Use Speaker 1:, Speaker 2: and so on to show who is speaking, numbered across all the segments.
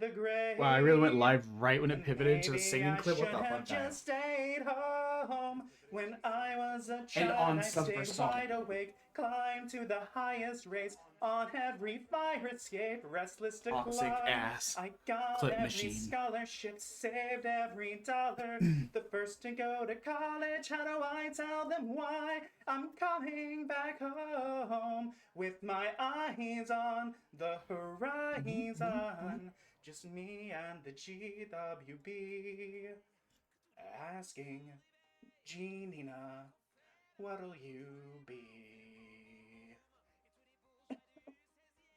Speaker 1: the grave.
Speaker 2: Wow, I really went live right when it pivoted to the
Speaker 1: Maybe
Speaker 2: singing
Speaker 1: I
Speaker 2: clip. What
Speaker 1: should
Speaker 2: the
Speaker 1: have
Speaker 2: fuck, guys?
Speaker 1: just stayed home. When I was a
Speaker 2: And
Speaker 1: child,
Speaker 2: on
Speaker 1: I
Speaker 2: sub for
Speaker 1: stayed
Speaker 2: song.
Speaker 1: wide awake, climbed to the highest race, on every fire escape, restless to
Speaker 2: Toxic
Speaker 1: climb.
Speaker 2: ass
Speaker 1: I got
Speaker 2: clip
Speaker 1: every
Speaker 2: machine.
Speaker 1: scholarship, saved every dollar. The first to go to college, how do I tell them why? I'm coming back home with my eyes on the horizon. Just me and the GWB, asking Genina, what'll you be?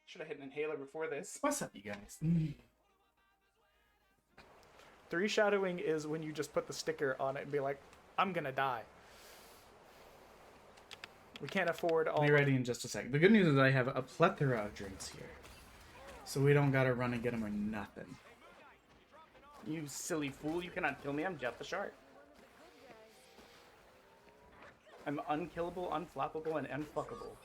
Speaker 1: Should have hit an inhaler before this.
Speaker 2: What's up, you guys?
Speaker 1: Three shadowing is when you just put the sticker on it and be like, I'm gonna die. We can't afford all.
Speaker 2: I'll be ready in just a second. The good news is I have a plethora of drinks here, so we don't gotta run and get them or nothing.
Speaker 1: You silly fool, you cannot kill me, I'm Jet the Shark. I'm unkillable, unflappable, and unfuckable.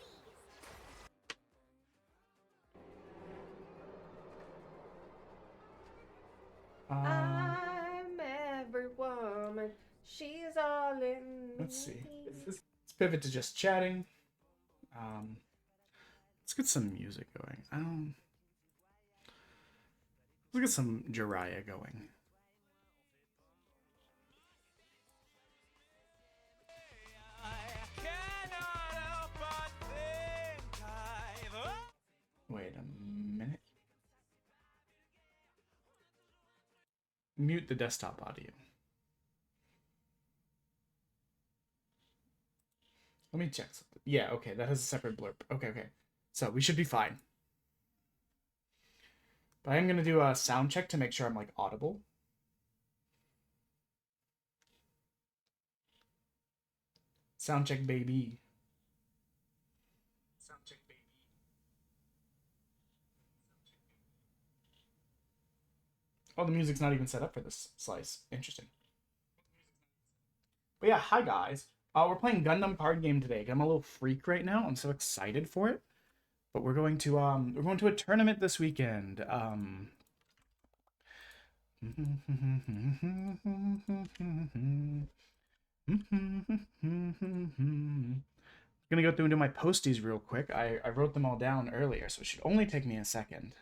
Speaker 3: I'm every woman. She's all in me.
Speaker 2: Let's see. Let's pivot to just chatting. Let's get some music going. Let's get some Jiraiya going. Wait a minute. Mute the desktop audio. Let me check something. Yeah, okay, that has a separate blurb. Okay. So we should be fine. But I am going to do a sound check to make sure I'm, like, audible. Sound check, baby. Sound check, baby. Oh, the music's not even set up for this slice. Interesting. But yeah, hi guys. We're playing Gundam card game today. I'm a little freak right now. I'm so excited for it. But we're going to a tournament this weekend. Gonna go through and do my posties real quick. I wrote them all down earlier, so it should only take me a second.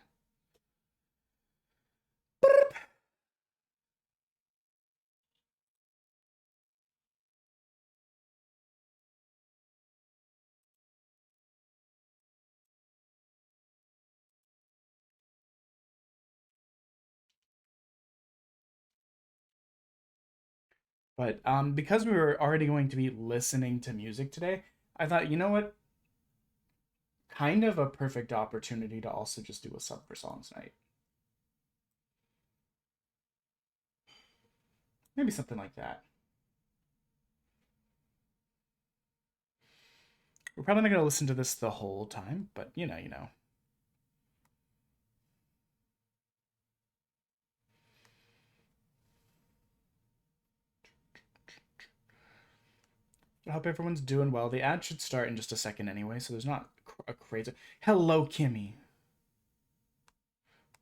Speaker 2: But because we were already going to be listening to music today, I thought, you know what? Kind of a perfect opportunity to also just do a sub for songs night. Maybe something like that. We're probably not going to listen to this the whole time, but you know. I hope everyone's doing well. The ad should start in just a second anyway, so there's not a crazy... Hello, Kimmy.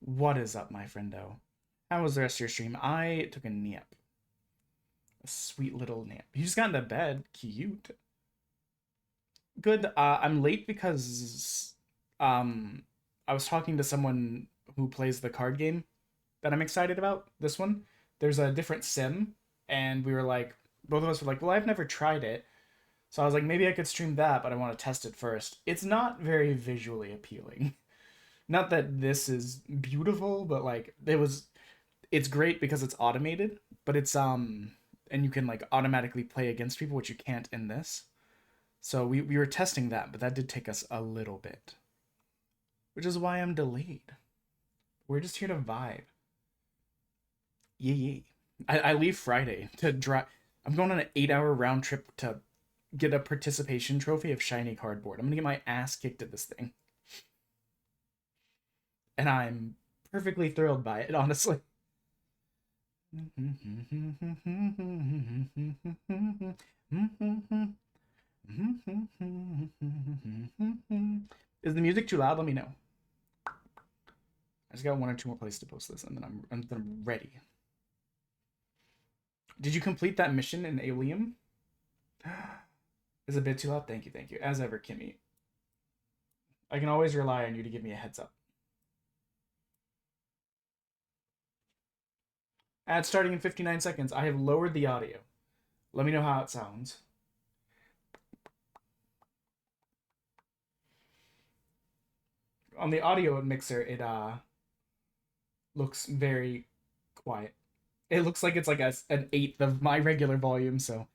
Speaker 2: What is up, my friendo? How was the rest of your stream? I took a nap. A sweet little nap. You just got into bed. Cute. Good. I'm late because I was talking to someone who plays the card game that I'm excited about. This one. There's a different sim, and we were like, both of us were like, well, I've never tried it. So I was like, maybe I could stream that, but I want to test it first. It's not very visually appealing. Not that this is beautiful, but like it's great because it's automated, but it's and you can like automatically play against people, which you can't in this. So we were testing that, but that did take us a little bit. Which is why I'm delayed. We're just here to vibe. Yeah. I leave Friday to drive. I'm going on an 8-hour round trip to get a participation trophy of shiny cardboard. I'm gonna get my ass kicked at this thing. And I'm perfectly thrilled by it, honestly. Is the music too loud? Let me know. I just got one or two more places to post this, and then I'm ready. Did you complete that mission in Alium? Is a bit too loud? Thank you, thank you. As ever, Kimmy. I can always rely on you to give me a heads up. Ad starting in 59 seconds. I have lowered the audio. Let me know how it sounds. On the audio mixer, it looks very quiet. It looks like it's like an eighth of my regular volume, so.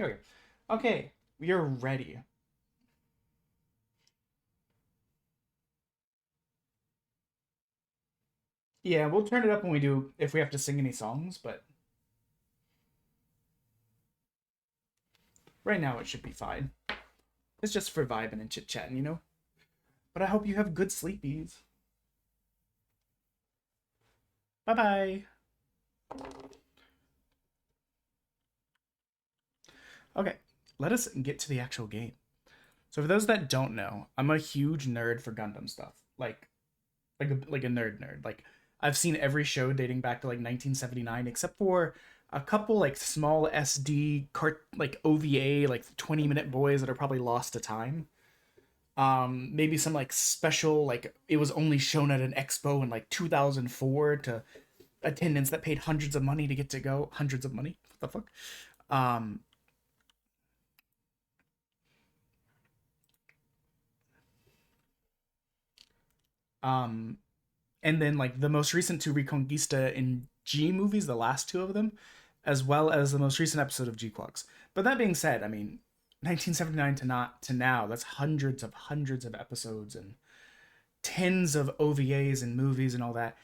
Speaker 2: Okay. Okay, we are ready. Yeah, we'll turn it up when we do, if we have to sing any songs, but right now it should be fine. It's just for vibing and chit-chatting, you know? But I hope you have good sleepies. Bye-bye. Okay, let us get to the actual game. So for those that don't know, I'm a huge nerd for Gundam stuff. Like a nerd. Like I've seen every show dating back to like 1979, except for a couple like small SD like OVA, like 20-minute boys that are probably lost to time. Maybe some like special, like it was only shown at an expo in like 2004 to attendance that paid hundreds of money to get to go. Hundreds of money. What the fuck? Um, um, and then like the most recent two Reconquista and G movies, the last two of them, as well as the most recent episode of G Clocks. But that being said, I mean, 1979 to not to now, that's hundreds of episodes and tens of OVAs and movies and all that.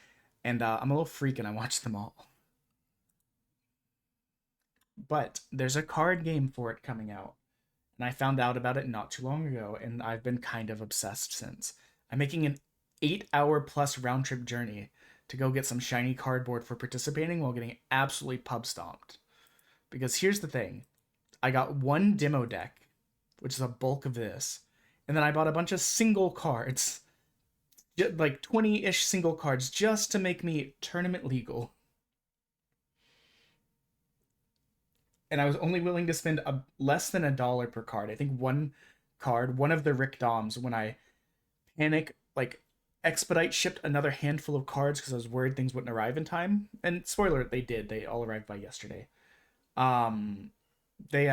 Speaker 2: And I'm a little freak and I watched them all. But there's a card game for it coming out. And I found out about it not too long ago, and I've been kind of obsessed since. I'm making an 8-hour plus round trip journey to go get some shiny cardboard for participating while getting absolutely pub stomped. Because here's the thing, I got one demo deck, which is a bulk of this, and then I bought a bunch of single cards, like 20-ish single cards, just to make me tournament legal. And I was only willing to spend less than $1 per card. I think one card, one of the Rick Doms, when I panic, like expedite shipped another handful of cards because I was worried things wouldn't arrive in time. And spoiler, they did. They all arrived by yesterday. Um, they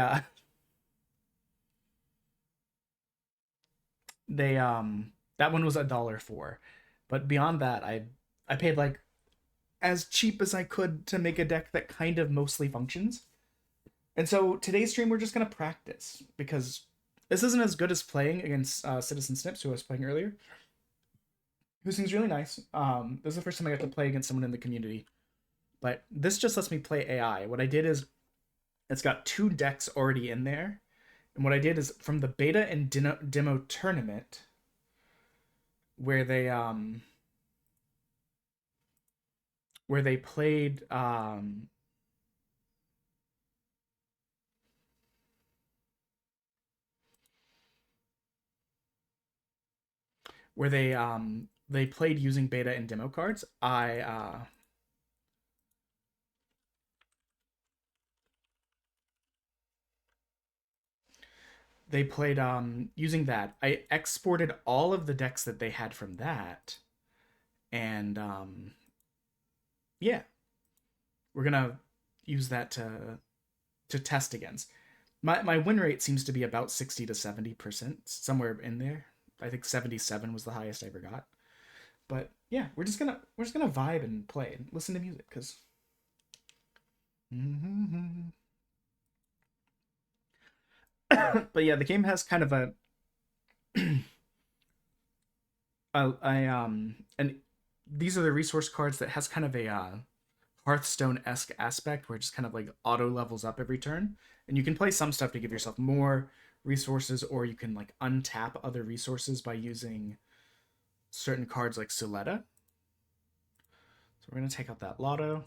Speaker 2: they that one was $1 for, but beyond that, I paid like as cheap as I could to make a deck that kind of mostly functions. And so today's stream, we're just gonna practice because this isn't as good as playing against Citizen Snips, who I was playing earlier, who seems really nice. This is the first time I got to play against someone in the community, but this just lets me play AI. What I did is, it's got 2 decks already in there, and what I did is from the beta and demo tournament, where they played where they played using beta and demo cards. They played using that. I exported all of the decks that they had from that, and yeah, we're gonna use that to test against. My win rate seems to be about 60 to 70%, somewhere in there. I think 77 was the highest I ever got. But yeah, we're just gonna vibe and play and listen to music because. But yeah, the game has kind of and these are the resource cards that has kind of a Hearthstone-esque aspect where it just kind of like auto levels up every turn, and you can play some stuff to give yourself more resources, or you can like untap other resources by using certain cards like Suletta. So we're going to take out that lotto.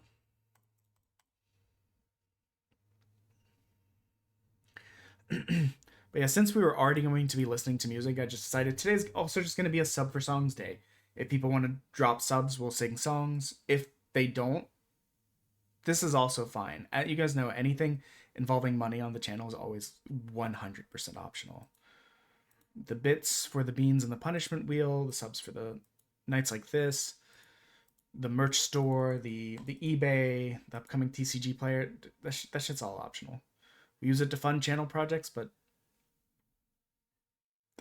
Speaker 2: But yeah, since we were already going to be listening to music, I just decided today's also just going to be a sub for songs day. If people want to drop subs, we'll sing songs. If they don't, this is also fine. You guys know anything involving money on the channel is always 100% optional. The bits for the beans and the punishment wheel, the subs for the nights like this, the merch store, the eBay, the upcoming TCG player, that shit's all optional. We use it to fund channel projects, but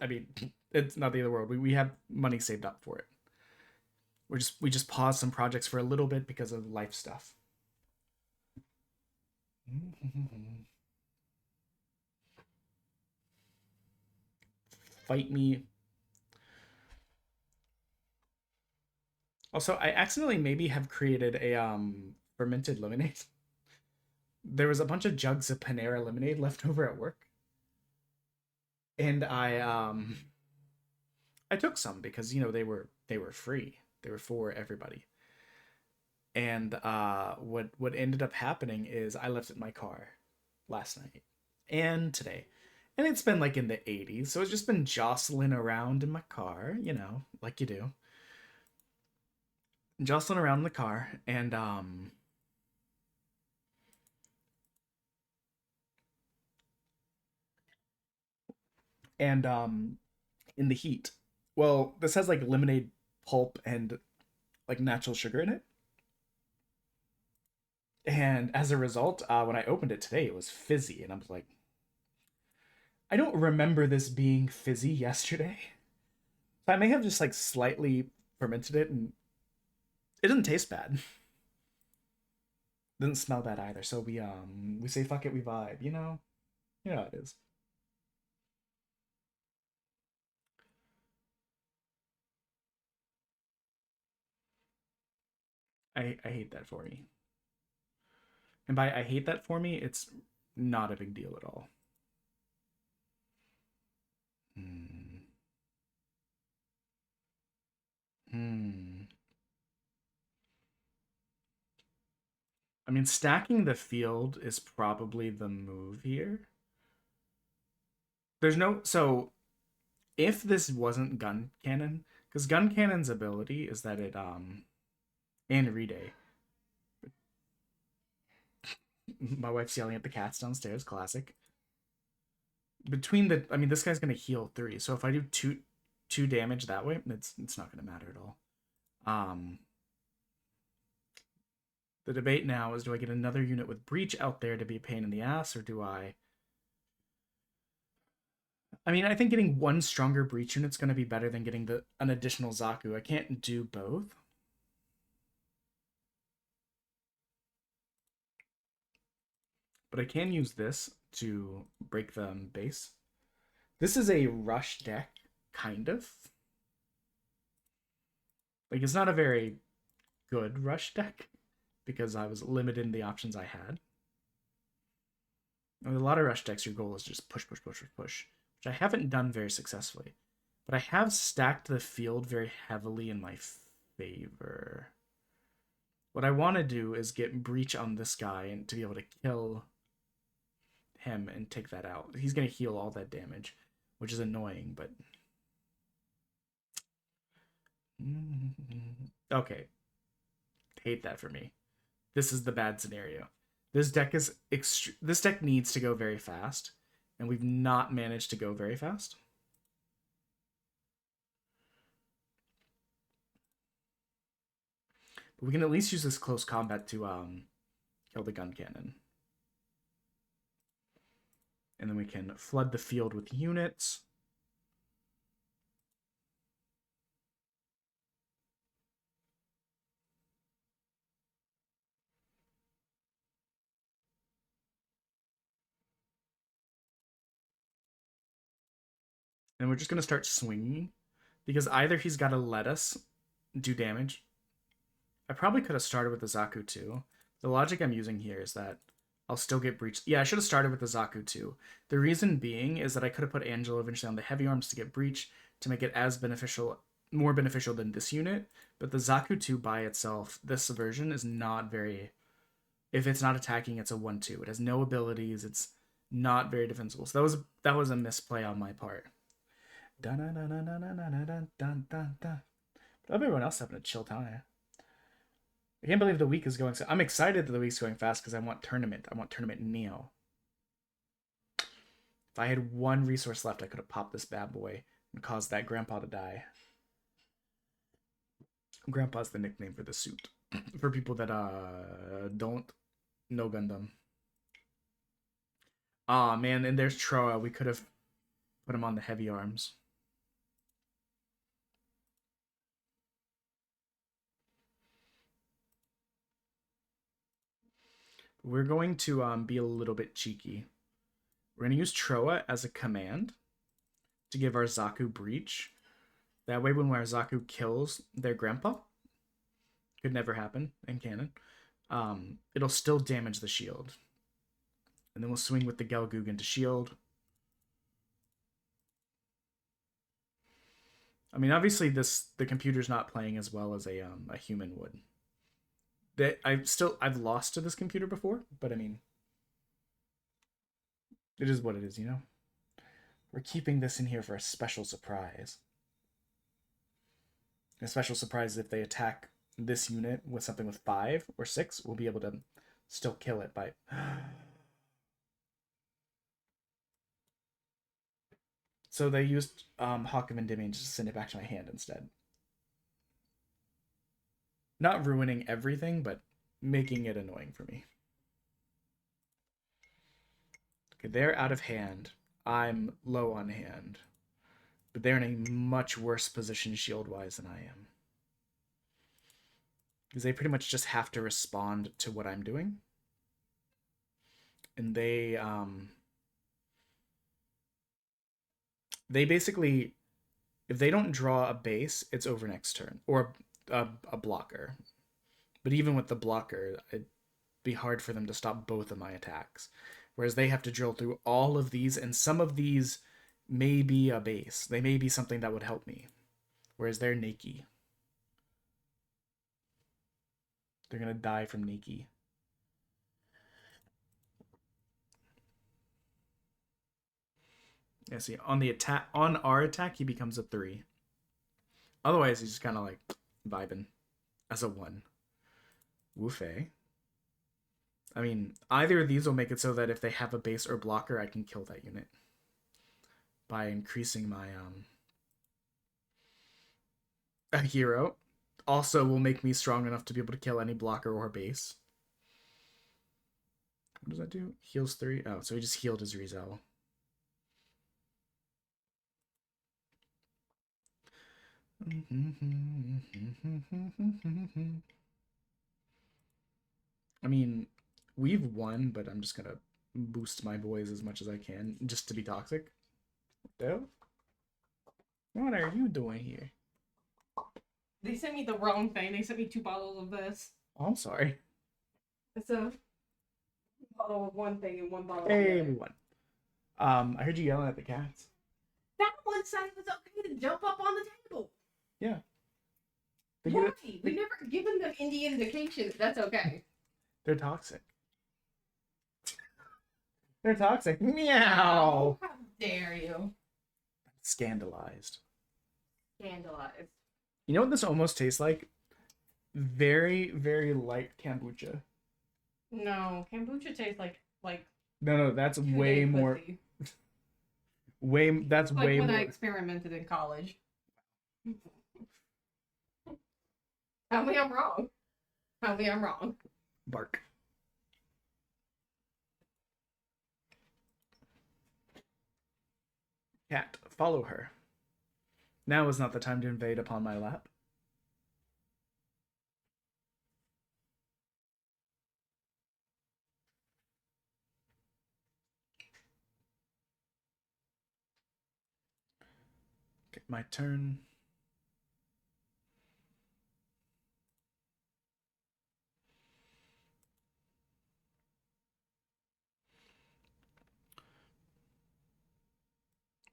Speaker 2: I mean, it's not the end of the world. We have money saved up for it. We just paused some projects for a little bit because of life stuff. Fight me. Also, I accidentally maybe have created a fermented lemonade. There was a bunch of jugs of Panera lemonade left over at work. And I took some because, you know, they were free. They were for everybody. And what ended up happening is I left it in my car last night and today. And it's been like in the 80s, so it's just been jostling around in my car, you know, like you do. Jostling around in the car, and in the heat. Well, this has like lemonade pulp and like natural sugar in it. And as a result, when I opened it today, it was fizzy, and I was like, I don't remember this being fizzy yesterday. So I may have just like slightly fermented it, and it didn't taste bad. Didn't smell bad either. So we say fuck it, we vibe, you know? You know how it is. I hate that for me. And by I hate that for me, it's not a big deal at all. Hmm. Hmm. I mean, stacking the field is probably the move here. There's no so if this wasn't gun cannon, because gun cannon's ability is that it and Rede. My wife's yelling at the cats downstairs, classic. Between the I mean this guy's gonna heal 3, so if I do two damage that way, it's not gonna matter at all. The debate now is, do I get another unit with breach out there to be a pain in the ass, or do I mean, I think getting one stronger breach unit's going to be better than getting an additional Zaku. I can't do both. But I can use this to break the base. This is a rush deck, kind of. Like, it's not a very good rush deck, because I was limited in the options I had. With a lot of rush decks, your goal is just push, push, push, push, which I haven't done very successfully. But I have stacked the field very heavily in my favor. What I want to do is get breach on this guy and to be able to kill him and take that out. He's going to heal all that damage, which is annoying, but... Okay. Hate that for me. This is the bad scenario. This deck needs to go very fast, and we've not managed to go very fast. But we can at least use this close combat to kill the gun cannon. And then we can flood the field with units. And we're just going to start swinging, because either he's got to let us do damage. I probably could have started with the Zaku too. The logic I'm using here is that I'll still get breached. Yeah, I should have started with the Zaku too. The reason being is that I could have put Angelo eventually on the heavy arms to get breach to make it as beneficial more beneficial than this unit, but the Zaku 2 by itself, this version is not very. If it's not attacking, it's a 1-2. It has no abilities. It's not very defensible. So that was a misplay on my part. But everyone else having a chill time. I can't believe the week is going so. I'm excited that the week's going fast because I want tournament. I want tournament Neo. If I had one resource left, I could have popped this bad boy and caused that grandpa to die. Grandpa's the nickname for the suit. For people that don't know Gundam. Aw, man, and there's Troa. We could have put him on the heavy arms. We're going to be a little bit cheeky. We're going to use Troa as a command to give our Zaku breach. That way when our Zaku kills their grandpa, could never happen in canon, it'll still damage the shield. And then we'll swing with the Gelgoog into shield. I mean, obviously the computer's not playing as well as a human would. I've lost to this computer before, but I mean, it is what it is, you know? We're keeping this in here for a special surprise. A special surprise if they attack this unit with something with 5 or 6, we'll be able to still kill it by... So they used Hawk of Endymion just to send it back to my hand instead. Not ruining everything, but making it annoying for me. Okay, they're out of hand. I'm low on hand. But they're in a much worse position shield-wise than I am. Because they pretty much just have to respond to what I'm doing. And they basically, if they don't draw a base, it's over next turn. Or a blocker. But even with the blocker, it'd be hard for them to stop both of my attacks. Whereas they have to drill through all of these, and some of these may be a base. They may be something that would help me. Whereas they're Nakey. They're gonna die from Nakey. Yeah, see, on our attack, he becomes a 3. Otherwise, he's just kind of like vibing as a 1. Wufei. I mean, either of these will make it so that if they have a base or blocker, I can kill that unit by increasing my a hero. Also will make me strong enough to be able to kill any blocker or base. What does that do? Heals 3. Oh, so he just healed his Rizal. I mean, we've won, but I'm just gonna boost my boys as much as I can just to be toxic. What are you doing here?
Speaker 3: They sent me the wrong thing. They sent me 2 bottles of this.
Speaker 2: Oh, I'm sorry.
Speaker 3: It's a bottle of one thing and 1 bottle of
Speaker 2: Hey,
Speaker 3: the other.
Speaker 2: everyone. I heard you yelling at the cats.
Speaker 3: That one said it was okay to jump up on the table.
Speaker 2: Yeah.
Speaker 3: Why? We've never given them any indications. That's okay.
Speaker 2: They're toxic. They're toxic. Meow.
Speaker 3: Oh, how dare you?
Speaker 2: Scandalized.
Speaker 3: Scandalized.
Speaker 2: You know what this almost tastes like? Very, very light kombucha.
Speaker 3: No, kombucha tastes like
Speaker 2: No, that's way
Speaker 3: today's
Speaker 2: more.
Speaker 3: pussy.
Speaker 2: That's
Speaker 3: Like
Speaker 2: way
Speaker 3: when
Speaker 2: more.
Speaker 3: I experimented in college. Tell me I'm wrong. Tell me I'm wrong.
Speaker 2: Bark. Cat, follow her. Now is not the time to invade upon my lap. Okay, my turn.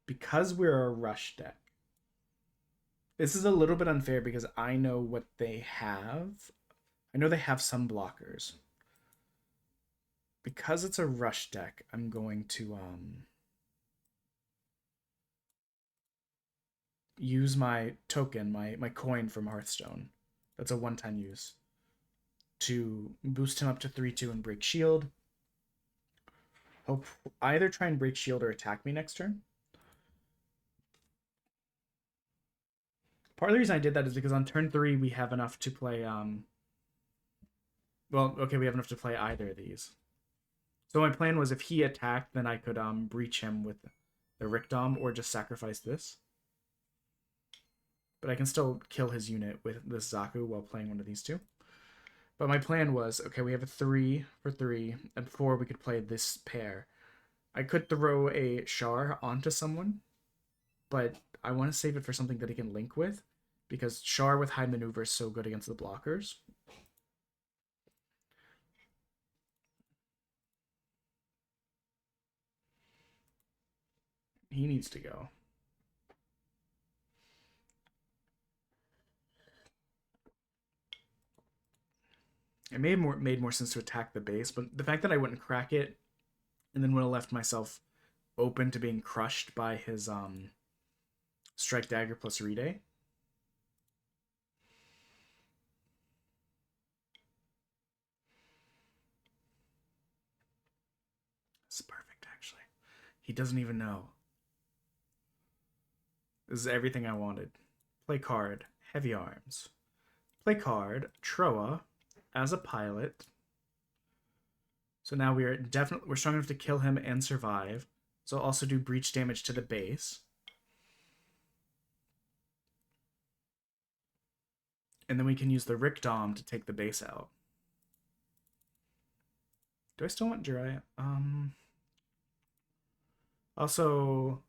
Speaker 2: Because we're a rush deck, This is a little bit unfair because I know what they have. I know they have some blockers. Because it's a rush deck, I'm going to use my token, my coin from Hearthstone. That's a one-time use. To boost him up to 3/2 and break shield. He'll either try and break shield or attack me next turn. Part of the reason I did that is because on turn 3 we have enough to play well, okay, we have enough to play either of these. So my plan was if he attacked, then I could breach him with the Rickdom or just sacrifice this. But I can still kill his unit with this Zaku while playing one of these two. But my plan was, okay, we have a 3 for 3, and 4 we could play this pair. I could throw a Char onto someone, but I want to save it for something that he can link with, because Char with high maneuver is so good against the blockers. He needs to go. It made more sense to attack the base, but the fact that I wouldn't crack it and then would have left myself open to being crushed by his Strike Dagger plus Reday. It's perfect, actually. He doesn't even know. This is everything I wanted. Play card, Heavy Arms. Play card, Troa, as a pilot. So now we're strong enough to kill him and survive. So I'll also do breach damage to the base. And then we can use the Rickdom to take the base out. Do I still want Jiraiya? Also,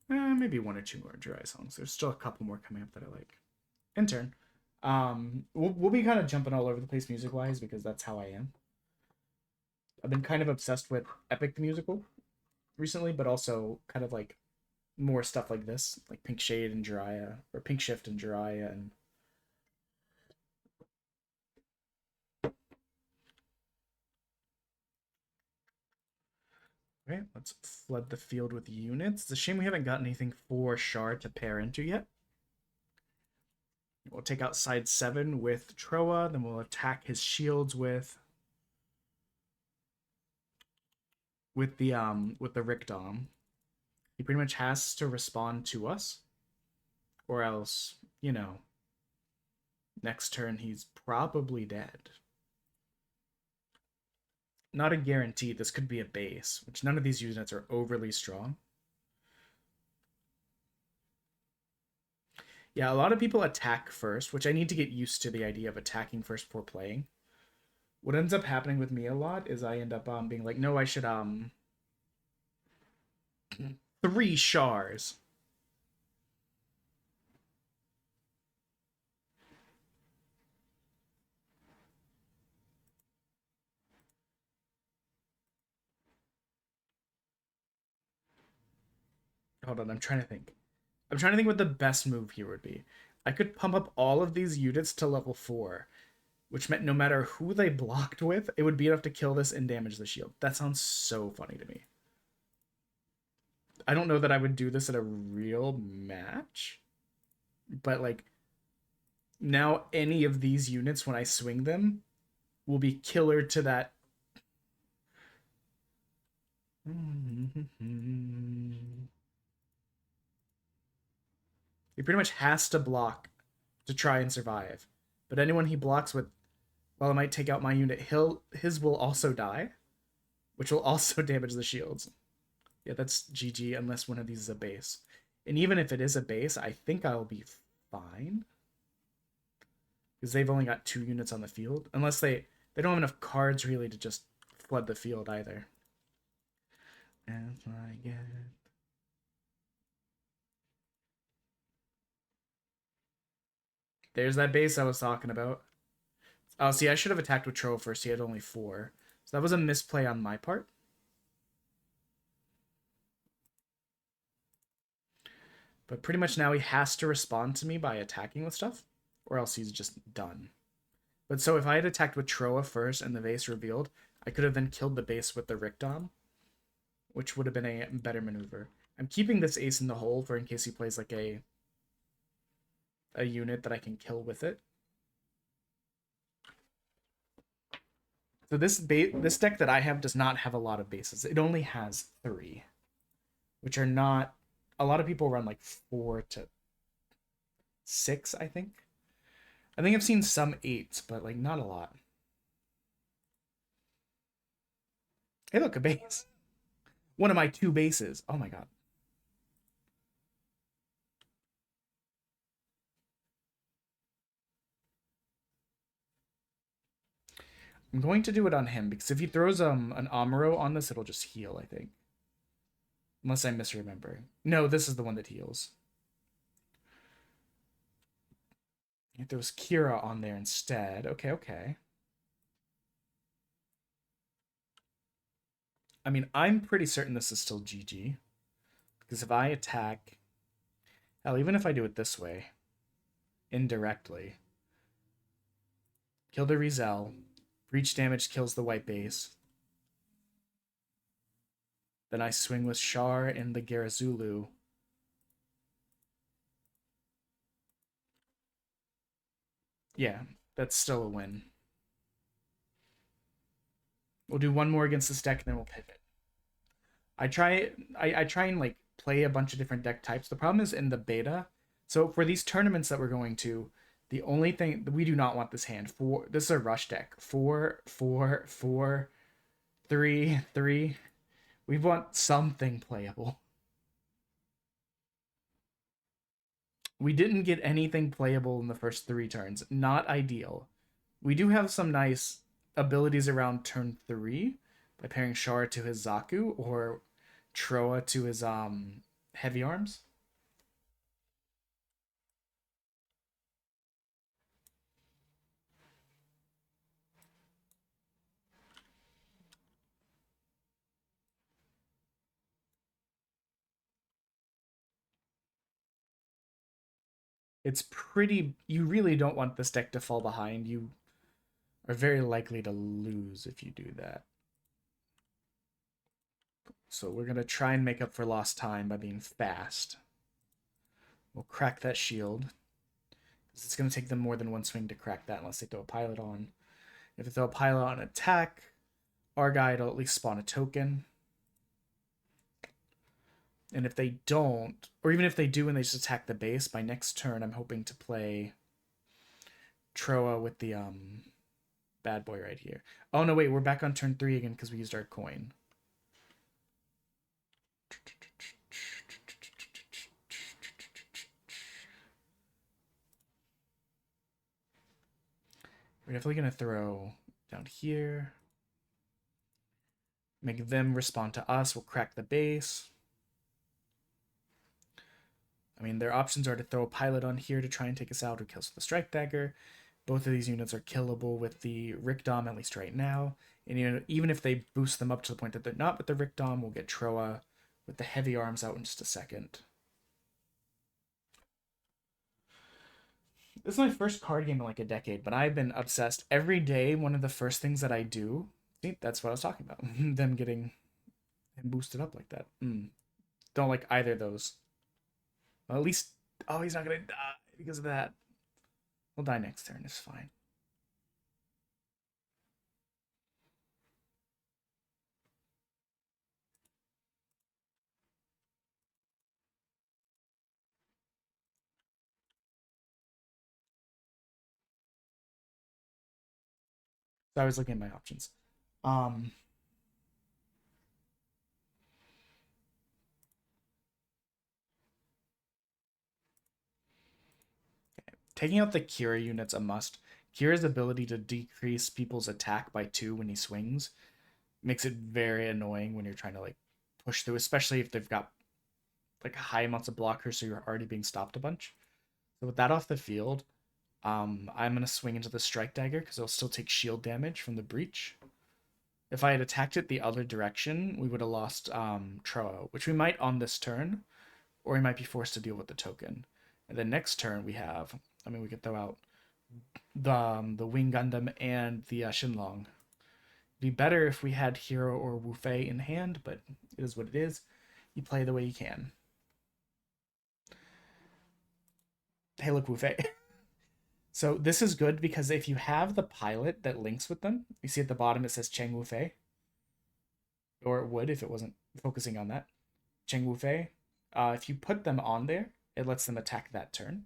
Speaker 2: maybe 1 or 2 more Jiraiya songs. There's still a couple more coming up that I like. In turn. We'll be kind of jumping all over the place music-wise because that's how I am. I've been kind of obsessed with Epic the Musical recently, but also kind of like more stuff like this, like Pink Shade and Jiraiya, or Pink Shift and Jiraiya, and okay, let's flood the field with units. It's a shame we haven't got anything for Char to pair into yet. We'll take out side 7 with Troa, then we'll attack his shields with the Rickdom. He pretty much has to respond to us, or else, you know, next turn he's probably dead. Not a guarantee. This could be a base, which none of these units are overly strong. Yeah, a lot of people attack first, which I need to get used to the idea of attacking first before playing. What ends up happening with me a lot is I end up being like, no, I should 3 Chars. Hold on, I'm trying to think. I'm trying to think what the best move here would be. I could pump up all of these units to level 4, which meant no matter who they blocked with, it would be enough to kill this and damage the shield. That sounds so funny to me. I don't know that I would do this at a real match, but like now any of these units when I swing them will be killer to that. He pretty much has to block to try and survive. But anyone he blocks with, while it might take out my unit, his will also die, which will also damage the shields. Yeah, that's GG unless one of these is a base. And even if it is a base, I think I'll be fine. Because they've only got 2 units on the field. Unless they don't have enough cards really to just flood the field either. As I get... There's that base I was talking about. Oh, see, I should have attacked with Tro first. He had only 4. So that was a misplay on my part. But pretty much now he has to respond to me by attacking with stuff, or else he's just done. But so if I had attacked with Troa first and the base revealed, I could have then killed the base with the Rickdom, which would have been a better maneuver. I'm keeping this ace in the hole for in case he plays like a unit that I can kill with it. So this deck that I have does not have a lot of bases. It only has 3, which are not... A lot of people run like 4 to 6, I think. I think I've seen some 8s, but like not a lot. Hey, look, a base. One of my 2 bases. Oh my god. I'm going to do it on him, because if he throws an Amuro on this, it'll just heal, I think. Unless I misremember. No, this is the one that heals. He throws Kira on there instead. Okay, okay. I mean, I'm pretty certain this is still GG. Because if I attack... Hell, even if I do it this way, indirectly, kill the Rizel, breach damage kills the white base, then I swing with Char and the Garazulu. Yeah, that's still a win. We'll do one more against this deck, and then we'll pivot. I try and like play a bunch of different deck types. The problem is in the beta. So for these tournaments that we're going to, the only thing we do not want this hand. This is a rush deck. 4, 4, 4, 3, 3. We want something playable. We didn't get anything playable in the first 3 turns. Not ideal. We do have some nice abilities around turn 3 by pairing Char to his Zaku or Troa to his heavy arms. It's pretty... You really don't want this deck to fall behind. You are very likely to lose if you do that. So we're going to try and make up for lost time by being fast. We'll crack that shield. It's going to take them more than one swing to crack that unless they throw a pilot on. If they throw a pilot on attack, our guy will at least spawn a token. And if they don't, or even if they do and they just attack the base, by next turn I'm hoping to play Troa with the bad boy right here. Oh no, wait, we're back on turn 3 again because we used our coin. We're definitely going to throw down here. Make them respond to us. We'll crack the base. I mean, their options are to throw a pilot on here to try and take us out or kill us with the strike dagger. Both of these units are killable with the Rickdom, at least right now. And you know, even if they boost them up to the point that they're not with the Rickdom, we'll get Troa with the heavy arms out in just a second. This is my first card game in like a decade, but I've been obsessed. Every day, one of the first things that I do... See, that's what I was talking about. Them getting boosted up like that. Don't like either of those. Well, at least... Oh, he's not going to die because of that. We'll die next turn. It's fine. So I was looking at my options. Taking out the Kira unit's a must. Kira's ability to decrease people's attack by 2 when he swings makes it very annoying when you're trying to like push through, especially if they've got like high amounts of blockers, so you're already being stopped a bunch. So with that off the field, I'm going to swing into the strike dagger because it'll still take shield damage from the breach. If I had attacked it the other direction, we would have lost Troa, which we might on this turn, or he might be forced to deal with the token. And then next turn we have, I mean, we could throw out the Wing Gundam and the Shinlong. It'd be better if we had Hero or Wu Fei in hand, but it is what it is. You play the way you can. Hey, look, Wu Fei. So this is good because if you have the pilot that links with them, you see at the bottom it says Cheng Wu Fei, or it would if it wasn't focusing on that. Cheng Wu Fei. If you put them on there, it lets them attack that turn,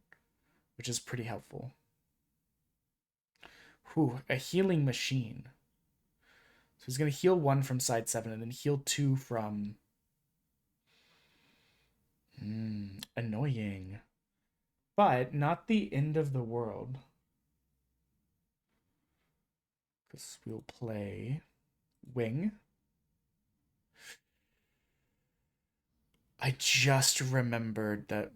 Speaker 2: which is pretty helpful. Whew, a healing machine. So he's going to heal 1 from side 7 and then heal 2 from... annoying. But not the end of the world. Because we'll play Wing. I just remembered that...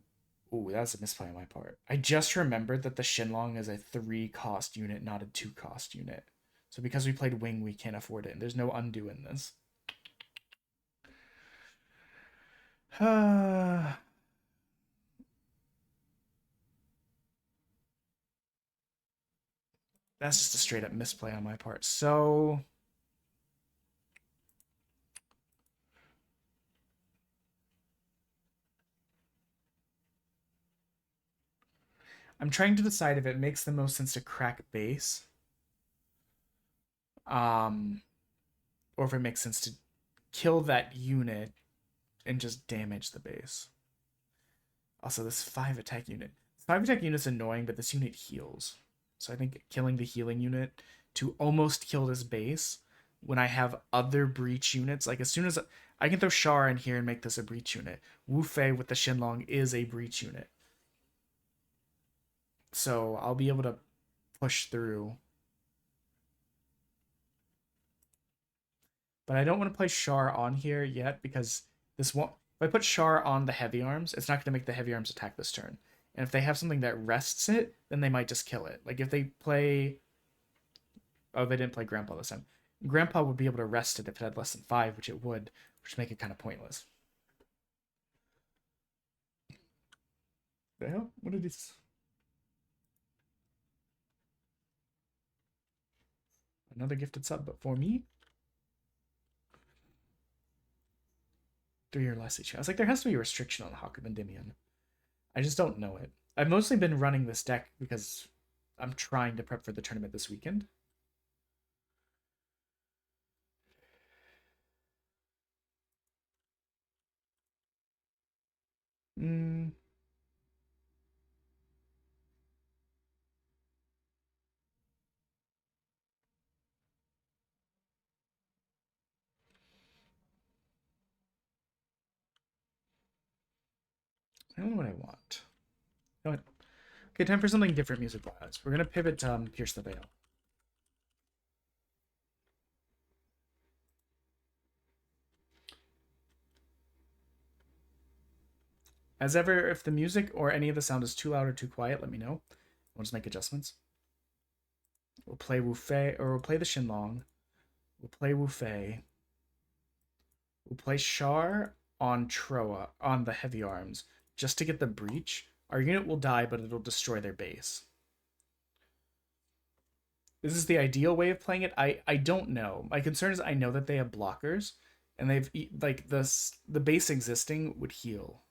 Speaker 2: Ooh, that was a misplay on my part. I just remembered that the Shinlong is a 3-cost unit, not a 2-cost unit. So because we played Wing, we can't afford it. And there's no undo in this. That's just a straight up misplay on my part. So I'm trying to decide if it makes the most sense to crack base. Or if it makes sense to kill that unit and just damage the base. Also, this 5 attack unit. This 5 attack unit's annoying, but this unit heals. So I think killing the healing unit to almost kill this base when I have other breach units, like as soon as I can throw Char in here and make this a breach unit. Wu Fei with the Shinlong is a breach unit. So I'll be able to push through. But I don't want to play Char on here yet because this won't... If I put Char on the heavy arms, it's not going to make the heavy arms attack this turn. And if they have something that rests it, then they might just kill it. Like if they play... Oh, they didn't play Grandpa this time. Grandpa would be able to rest it if it had less than 5, which it would, which would make it kind of pointless. The hell? What are these? Another gifted sub, but for me? 3 or less each. I was like, there has to be a restriction on Hawk of Endymion. I just don't know it. I've mostly been running this deck because I'm trying to prep for the tournament this weekend. I don't know what I want. Go ahead. Okay, time for something different music-wise. We're going to pivot to Pierce the Veil. As ever, if the music or any of the sound is too loud or too quiet, let me know. We'll just make adjustments. We'll play Wu Fei, or we'll play the Shinlong. We'll play Wu Fei. We'll play Char on Troa, on the heavy arms, just to get the breach. Our unit will die, but it'll destroy their base. This is the ideal way of playing it. I don't know. My concern is I know that they have blockers, and they've like the base existing would heal.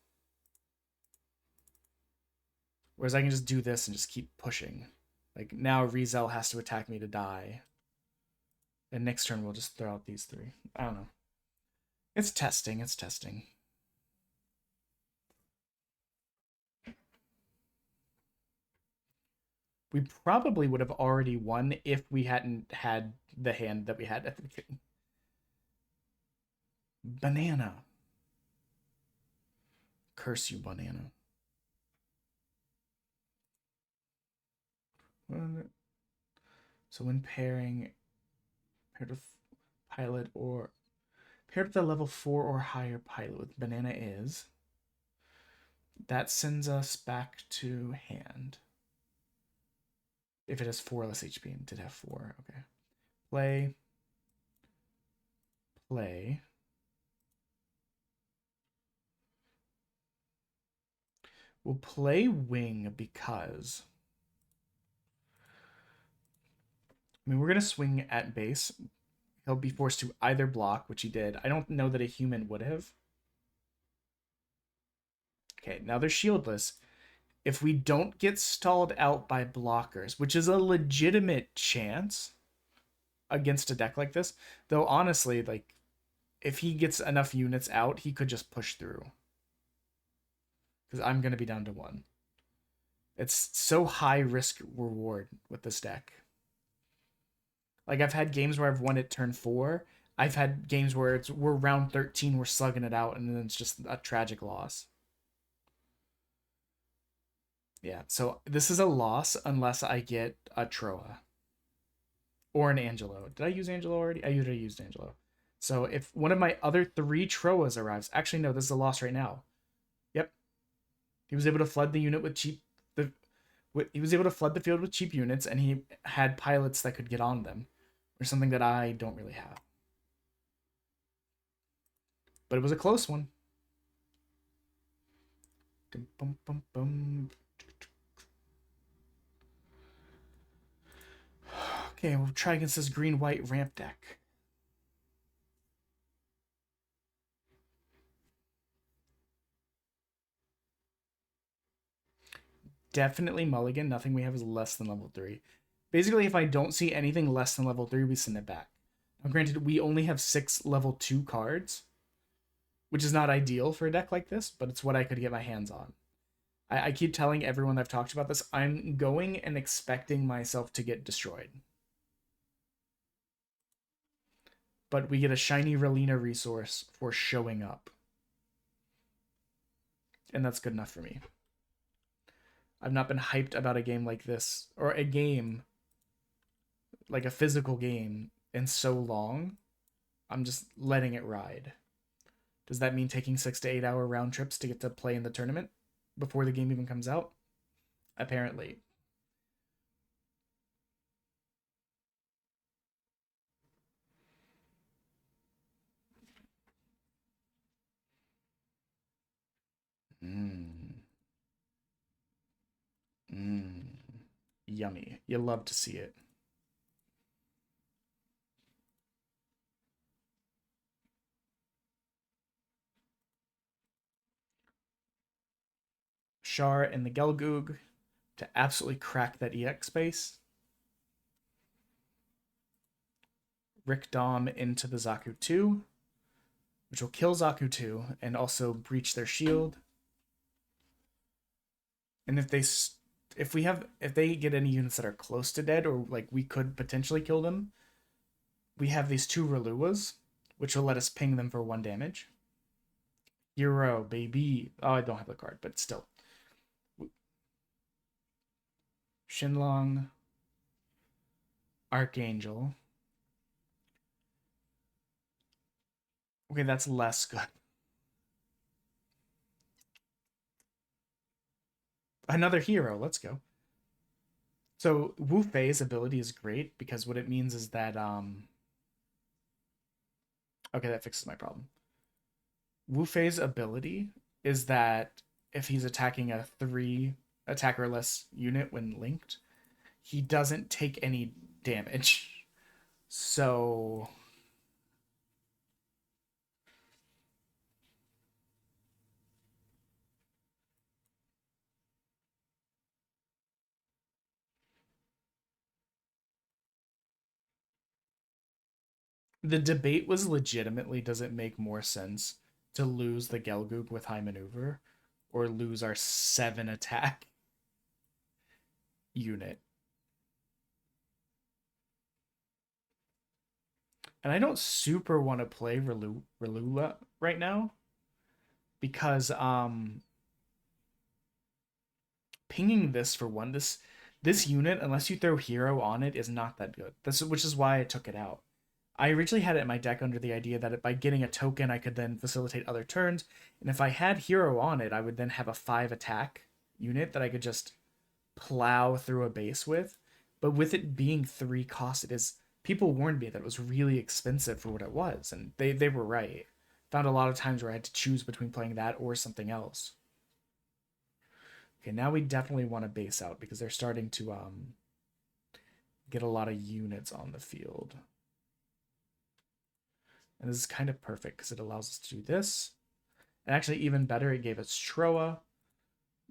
Speaker 2: Whereas I can just do this and just keep pushing. Like now Rizel has to attack me to die. And next turn we'll just throw out these 3. I don't know. It's testing, it's testing. We probably would have already won if we hadn't had the hand that we had at the beginning. Banana. Curse you, banana. So when paired with pilot or paired with a level 4 or higher pilot with banana is, that sends us back to hand. If it has 4 less HP, and did have 4, okay. Play. We'll play wing because... I mean, we're going to swing at base. He'll be forced to either block, which he did. I don't know that a human would have. Okay, now they're shieldless. If we don't get stalled out by blockers, which is a legitimate chance against a deck like this, though honestly, like, if he gets enough units out, he could just push through. Because I'm going to be down to 1. It's so high risk reward with this deck. Like, I've had games where I've won at turn 4. I've had games where we're round 13, we're slugging it out, and then it's just a tragic loss. Yeah, so this is a loss unless I get a Troa. Or an Angelo. Did I use Angelo already? I usually used Angelo. So if one of my other 3 Troas arrives... Actually, no, this is a loss right now. Yep. He was able to flood the unit with cheap... He was able to flood the field with cheap units, and he had pilots that could get on them. Or something that I don't really have. But it was a close one. Okay, we'll try against this green-white ramp deck. Definitely mulligan. Nothing we have is less than level 3. Basically, if I don't see anything less than level 3, we send it back. Now, granted, we only have 6 level 2 cards, which is not ideal for a deck like this, but it's what I could get my hands on. I keep telling everyone I've talked about this, I'm going and expecting myself to get destroyed. But we get a shiny Relina resource for showing up. And that's good enough for me. I've not been hyped about a game like this, or a game, like a physical game, in so long. I'm just letting it ride. Does that mean taking 6 to 8 hour round trips to get to play in the tournament before the game even comes out? Apparently. Yummy. You love to see it. Char and the Gelgoog to absolutely crack that EX space. Rick Dom into the Zaku 2, which will kill Zaku 2 and also breach their shield. And if they get any units that are close to dead, or like we could potentially kill them, we have these 2 Reluas, which will let us ping them for 1 damage. Hero, baby. Oh, I don't have the card, but still. Shinlong. Archangel. Okay, that's less good. Another hero, let's go. So Wu Fei's ability is great because what it means is that okay, that fixes my problem. Wu Fei's ability is that if he's attacking a 3 attackerless unit when linked, he doesn't take any damage. So the debate was legitimately, does it make more sense to lose the Gelgoog with high maneuver or lose our 7 attack unit? And I don't super want to play Relula right now because pinging this for 1, this unit, unless you throw hero on it, is not that good. Which is why I took it out. I originally had it in my deck under the idea that by getting a token, I could then facilitate other turns. And if I had hero on it, I would then have a 5 attack unit that I could just plow through a base with. But with it being 3 cost, people warned me that it was really expensive for what it was. And they were right. Found a lot of times where I had to choose between playing that or something else. Okay, now we definitely want to base out because they're starting to get a lot of units on the field. And this is kind of perfect because it allows us to do this. And actually, even better, it gave us Troa.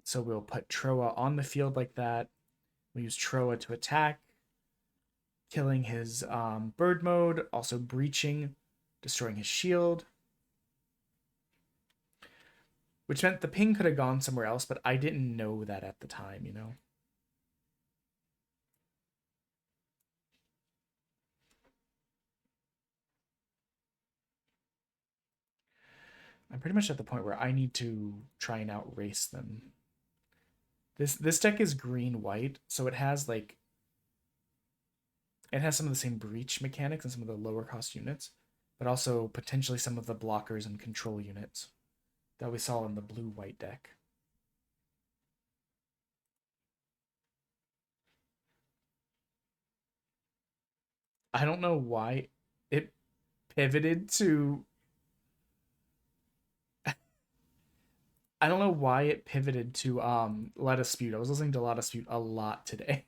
Speaker 2: So we'll put Troa on the field like that. We'll use Troa to attack, killing his bird mode, also breaching, destroying his shield. Which meant the ping could have gone somewhere else, but I didn't know that at the time, you know? I'm pretty much at the point where I need to try and outrace them. This deck is green-white, so it has like it has some of the same breach mechanics and some of the lower cost units, but also potentially some of the blockers and control units that we saw in the blue-white deck. I don't know why it pivoted to I don't know why it pivoted to Let Us Spew. I was listening to Let Us Spew a lot today.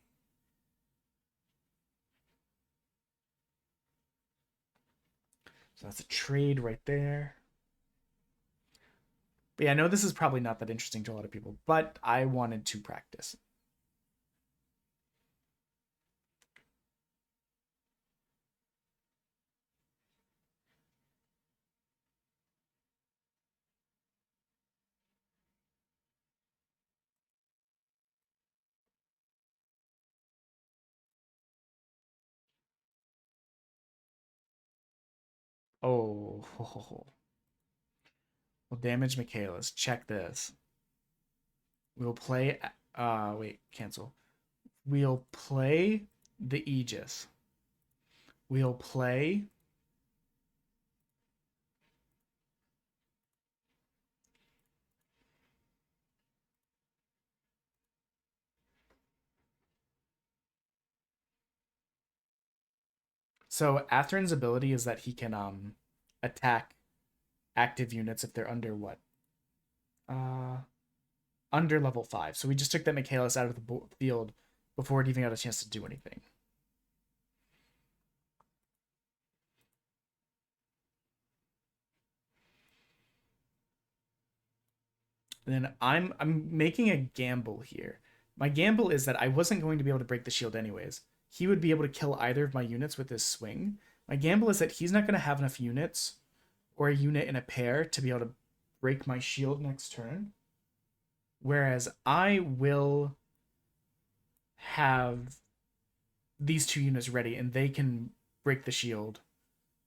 Speaker 2: So that's a trade right there. But yeah, I know this is probably not that interesting to a lot of people, but I wanted to practice. Oh, We'll damage Michaela's. Check this. We'll play. Wait, cancel. We'll play the Aegis. We'll play. So Atherin's ability is that he can attack active units if they're under what? Under level 5. So we just took that Michaelis out of the field before it even got a chance to do anything. And then I'm making a gamble here. My gamble is that I wasn't going to be able to break the shield anyways. He would be able to kill either of my units with his swing. My gamble is that he's not going to have enough units or a unit in a pair to be able to break my shield next turn. Whereas I will have these two units ready and they can break the shield.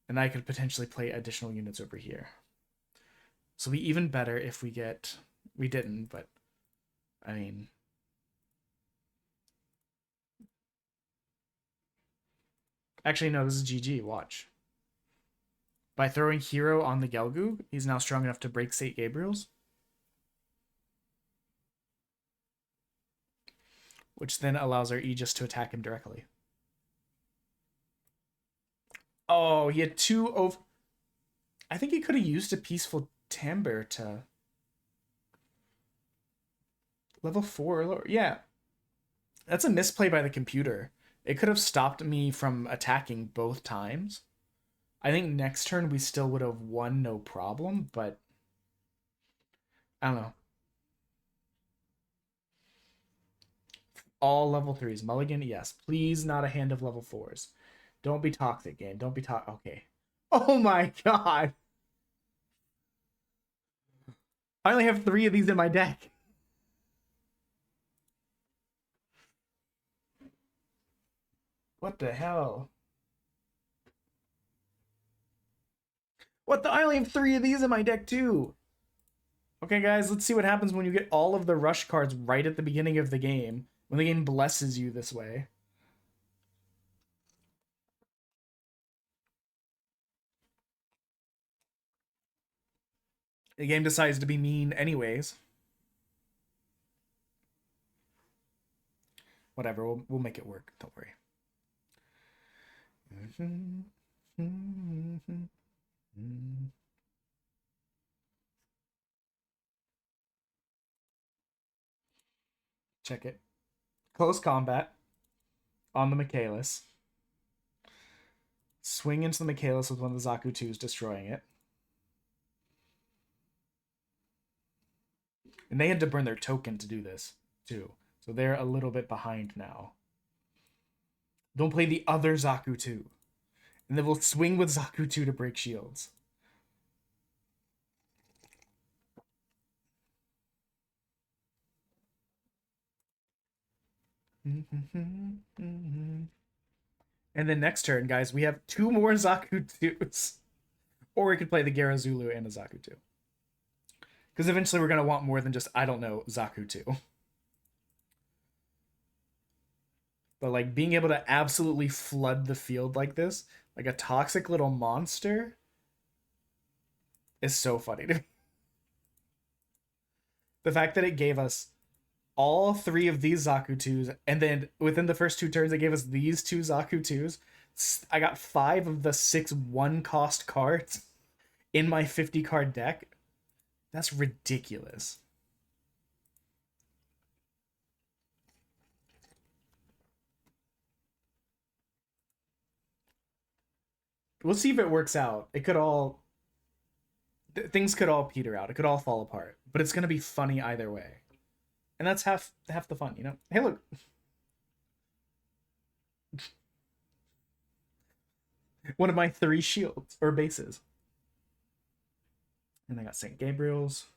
Speaker 2: And I could potentially play additional units over here. So it'll be even better if we get... We didn't, but... I mean... Actually, no, this is GG. Watch. By throwing Hero on the Gelgoog, he's now strong enough to break St. Gabriel's. Which then allows our Aegis to attack him directly. Oh, he had two over... I think he could have used a Peaceful Timbre to... Level 4 or lower. Yeah. That's a misplay by the computer. It could have stopped me from attacking both times. I think next turn we still would have won no problem, but... I don't know. All level 3s. Mulligan, yes. Please not a hand of level 4s. Don't be toxic, game. Don't be toxic. Okay. Oh my god! I only have 3 of these in my deck. What the hell? What the? I only have 3 of these in my deck too. Okay, guys, let's see what happens when you get all of the rush cards right at the beginning of the game. When the game blesses you this way. The game decides to be mean anyways. Whatever, we'll make it work. Don't worry. Check it. Close combat on the Michaelis. Swing into the Michaelis with one of the Zaku 2s, destroying it. And they had to burn their token to do this, too. So they're a little bit behind now. Don't play the other Zaku 2. And then we'll swing with Zaku 2 to break shields. And then next turn, guys, we have 2 more Zaku 2s. Or we could play the Garazulu and a Zaku 2. Because eventually we're going to want more than just, I don't know, Zaku 2. But, like, being able to absolutely flood the field like this, like a toxic little monster, is so funny to me. The fact that it gave us all 3 of these Zaku 2s, and then within the first 2 turns, it gave us these 2 Zaku 2s. I got 5 of the 6 1-cost cards in my 50-card deck. That's ridiculous. We'll see if it works out. It could all... Things could all peter out. It could all fall apart. But it's going to be funny either way. And that's half the fun, you know? Hey, look. One of my 3 shields, or bases. And I got St. Gabriel's.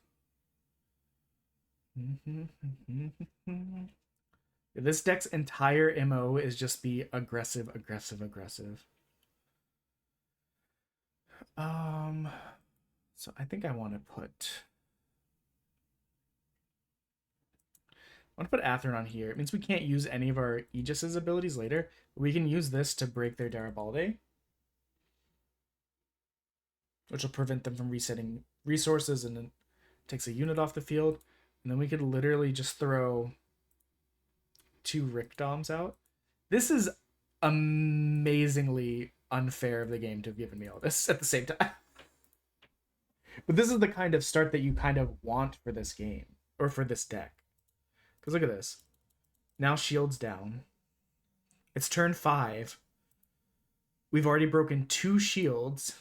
Speaker 2: This deck's entire MO is just be aggressive, aggressive, aggressive. So I think I want to put... I want to put Atherin on here. It means we can't use any of our Aegis's abilities later. But we can use this to break their Garibaldi, which will prevent them from resetting resources, and then takes a unit off the field. And then we could literally just throw 2 Rickdoms out. This is amazingly unfair of the game to have given me all this at the same time. But this is the kind of start that you kind of want for this game, or for this deck. Because look at this. Now shield's down. It's turn 5. We've already broken 2 shields.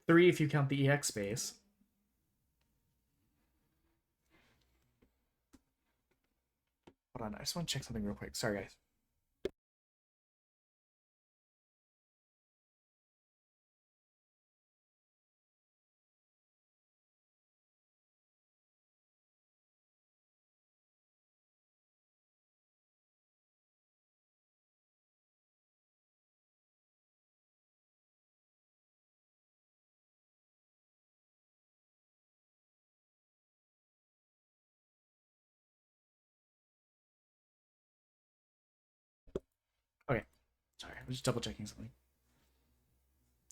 Speaker 2: 3 if you count the EX space. Hold on, I just want to check something real quick. Sorry, guys. Okay. Sorry, I was just double checking something.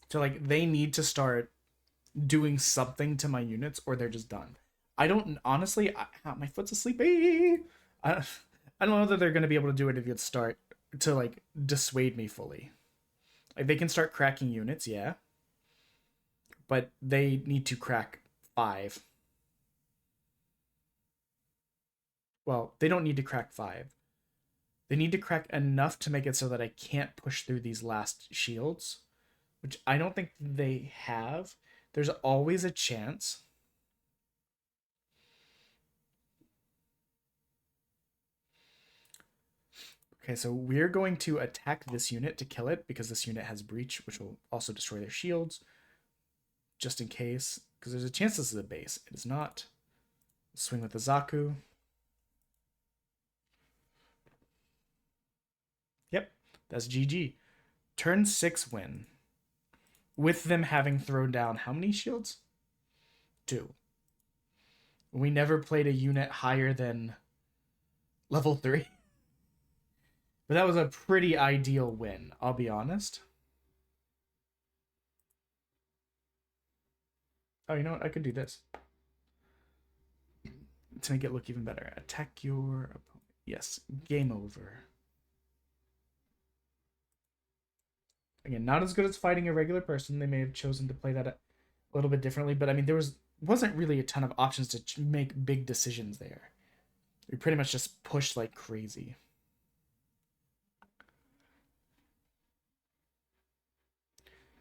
Speaker 2: So, like, they need to start doing something to my units or they're just done. I don't, honestly, my foot's asleep. I don't know that they're going to be able to do it if you start to, like, dissuade me fully. Like, they can start cracking units, yeah. But they need to crack 5. Well, they don't need to crack 5. They need to crack enough to make it so that I can't push through these last shields, which I don't think they have. There's always a chance. Okay, so we're going to attack this unit to kill it because this unit has breach, which will also destroy their shields, just in case, because there's a chance this is a base. It is not. Swing with the Zaku. Yep, that's GG. Turn 6 win. With them having thrown down how many shields? 2. We never played a unit higher than level 3. But that was a pretty ideal win, I'll be honest. Oh, you know what? I could do this. To make it look even better. Attack your opponent. Yes, game over. Again, not as good as fighting a regular person. They may have chosen to play that a little bit differently, but I mean, wasn't really a ton of options to make big decisions there. We pretty much just pushed like crazy.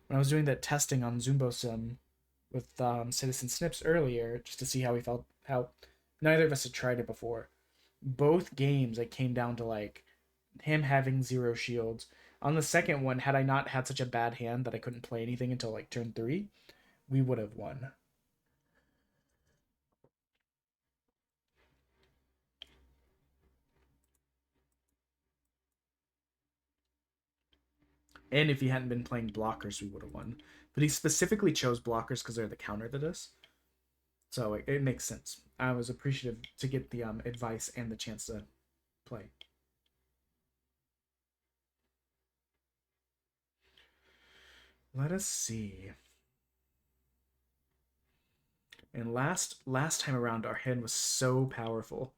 Speaker 2: When I was doing that testing on Zumbo Sim with Citizen Snips earlier, just to see how we felt, how neither of us had tried it before. Both games, it came down to like him having 0 shields. On the second one, had I not had such a bad hand that I couldn't play anything until like turn 3, we would have won. And if he hadn't been playing blockers, we would have won. But he specifically chose blockers because they're the counter to this. So it makes sense. I was appreciative to get the advice and the chance to play. Let us see. And last time around, our hand was so powerful.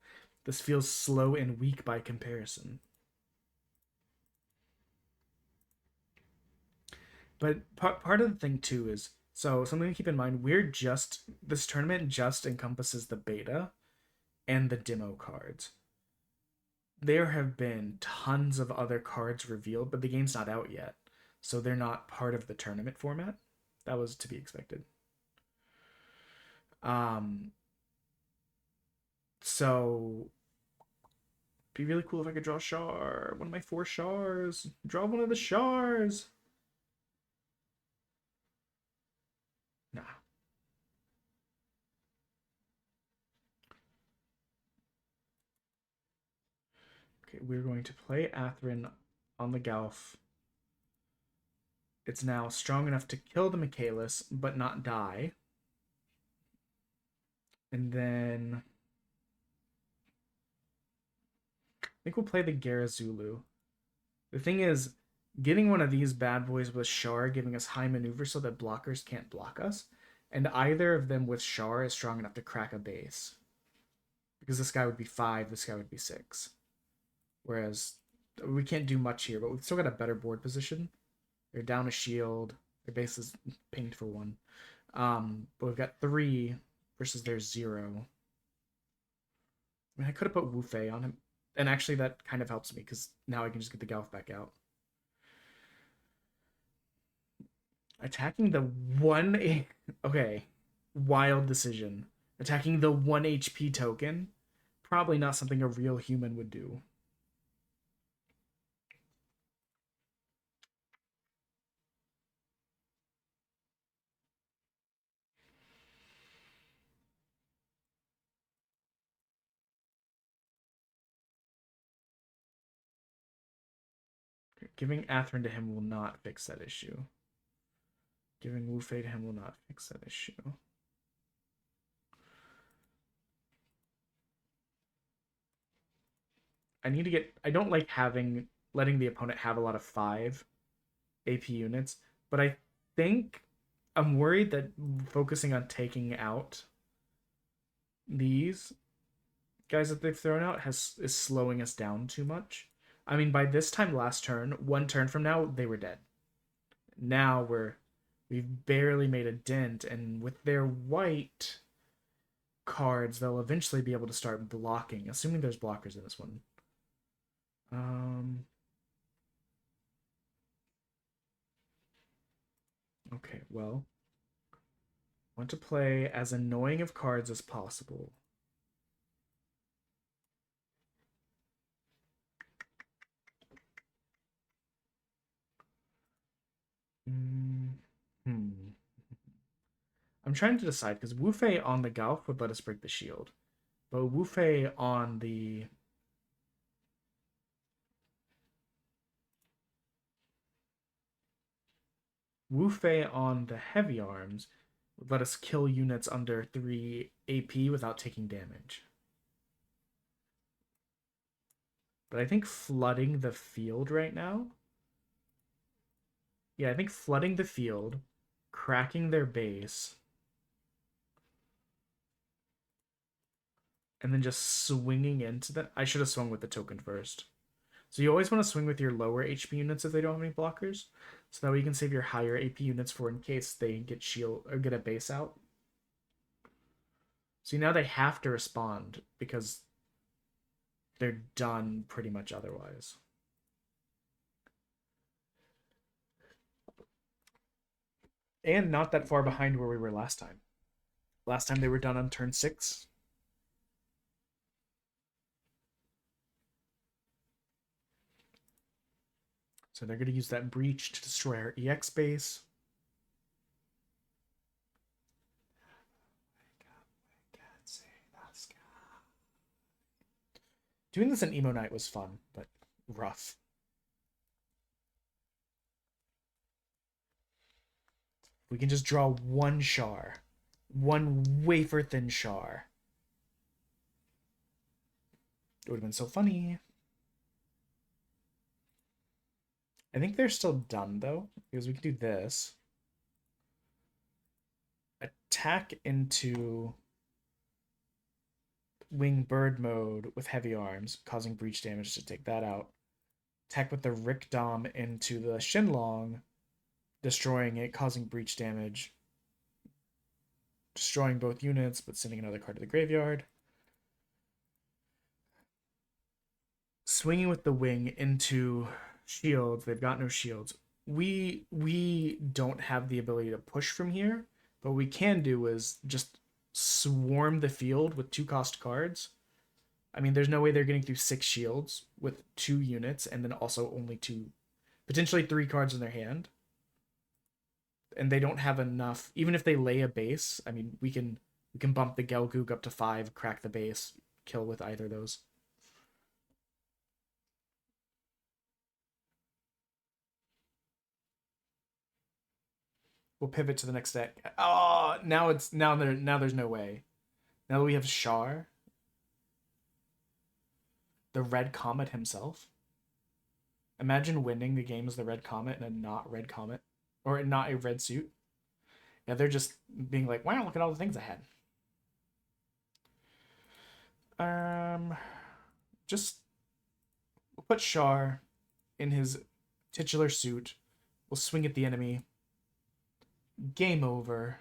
Speaker 2: This feels slow and weak by comparison. But part of the thing too is, so something to keep in mind, this tournament just encompasses the beta and the demo cards. There have been tons of other cards revealed, but the game's not out yet. So they're not part of the tournament format. That was to be expected. So be really cool if I could draw Char. One of my 4 Chars. Draw one of the Chars. Nah. Okay, we're going to play Atherin on the Galf. It's now strong enough to kill the Michaelis, but not die. And then I think we'll play the Garazulu. The thing is, getting one of these bad boys with Char giving us high maneuver so that blockers can't block us, and either of them with Char is strong enough to crack a base. Because this guy would be 5, this guy would be 6. Whereas we can't do much here, but we've still got a better board position. They're down a shield. Their base is pinged for 1. But we've got 3 versus their 0. I mean, I could have put Wu Fei on him. And actually, that kind of helps me, because now I can just get the Galf back out. Attacking the 1... Okay. Wild decision. Attacking the 1 HP token. Probably not something a real human would do. Giving Atherin to him will not fix that issue. Giving Wu Fei to him will not fix that issue. I need to get... I don't like letting the opponent have a lot of 5 AP units, but I think I'm worried that focusing on taking out these guys that they've thrown out is slowing us down too much. I mean, by this time last turn, 1 turn from now, they were dead. Now we've barely made a dent, and with their white cards, they'll eventually be able to start blocking, assuming there's blockers in this one. Okay, well, I want to play as annoying of cards as possible. I'm trying to decide, because Wu Fei on the Galf would let us break the shield. But Wu Fei on the... Wu Fei on the heavy arms would let us kill units under 3 AP without taking damage. But I think flooding the field right now... Yeah, I think flooding the field, cracking their base, and then just swinging into the... I should have swung with the token first. So you always want to swing with your lower HP units if they don't have any blockers, so that way you can save your higher AP units for in case they get shield or get a base out. See, now they have to respond because they're done pretty much otherwise. And not that far behind where we were last time. Last time they were done on turn 6. So they're going to use that breach to destroy our EX base. Doing this in Emo Night was fun, but rough. We can just draw one Char. One wafer thin Char. It would have been so funny. I think they're still done, though, because we can do this. Attack into wing bird mode with heavy arms, causing breach damage to take that out. Attack with the Rick Dom into the Shinlong, destroying it, causing breach damage. Destroying both units, but sending another card to the graveyard. Swinging with the wing into shields. They've got no shields. We don't have the ability to push from here, but what we can do is just swarm the field with 2-cost cards. I mean, there's no way they're getting through 6 shields with 2 units and then also only 2, potentially 3 cards in their hand. And they don't have enough. Even if they lay a base, I mean, we can bump the Gelgoog up to 5, crack the base, kill with either of those. We'll pivot to the next deck. Oh, now there's no way. Now that we have Char, the Red Comet himself. Imagine winning the game as the Red Comet and a not Red Comet, or not a red suit. Yeah, they're just being like, wow, look at all the things I had. Just we'll put Char in his titular suit. We'll swing at the enemy. Game over.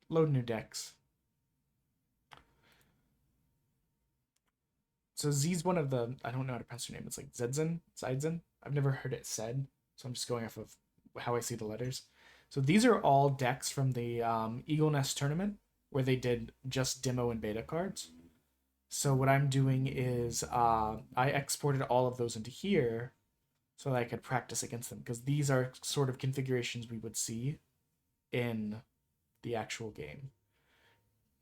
Speaker 2: Load new decks. So Z's one of the, I don't know how to pronounce her name. It's like Zidzin. I've never heard it said, so I'm just going off of how I see the letters. So these are all decks from the Eagle Nest tournament where they did just demo and beta cards. So what I'm doing is I exported all of those into here so that I could practice against them, because these are sort of configurations we would see in the actual game.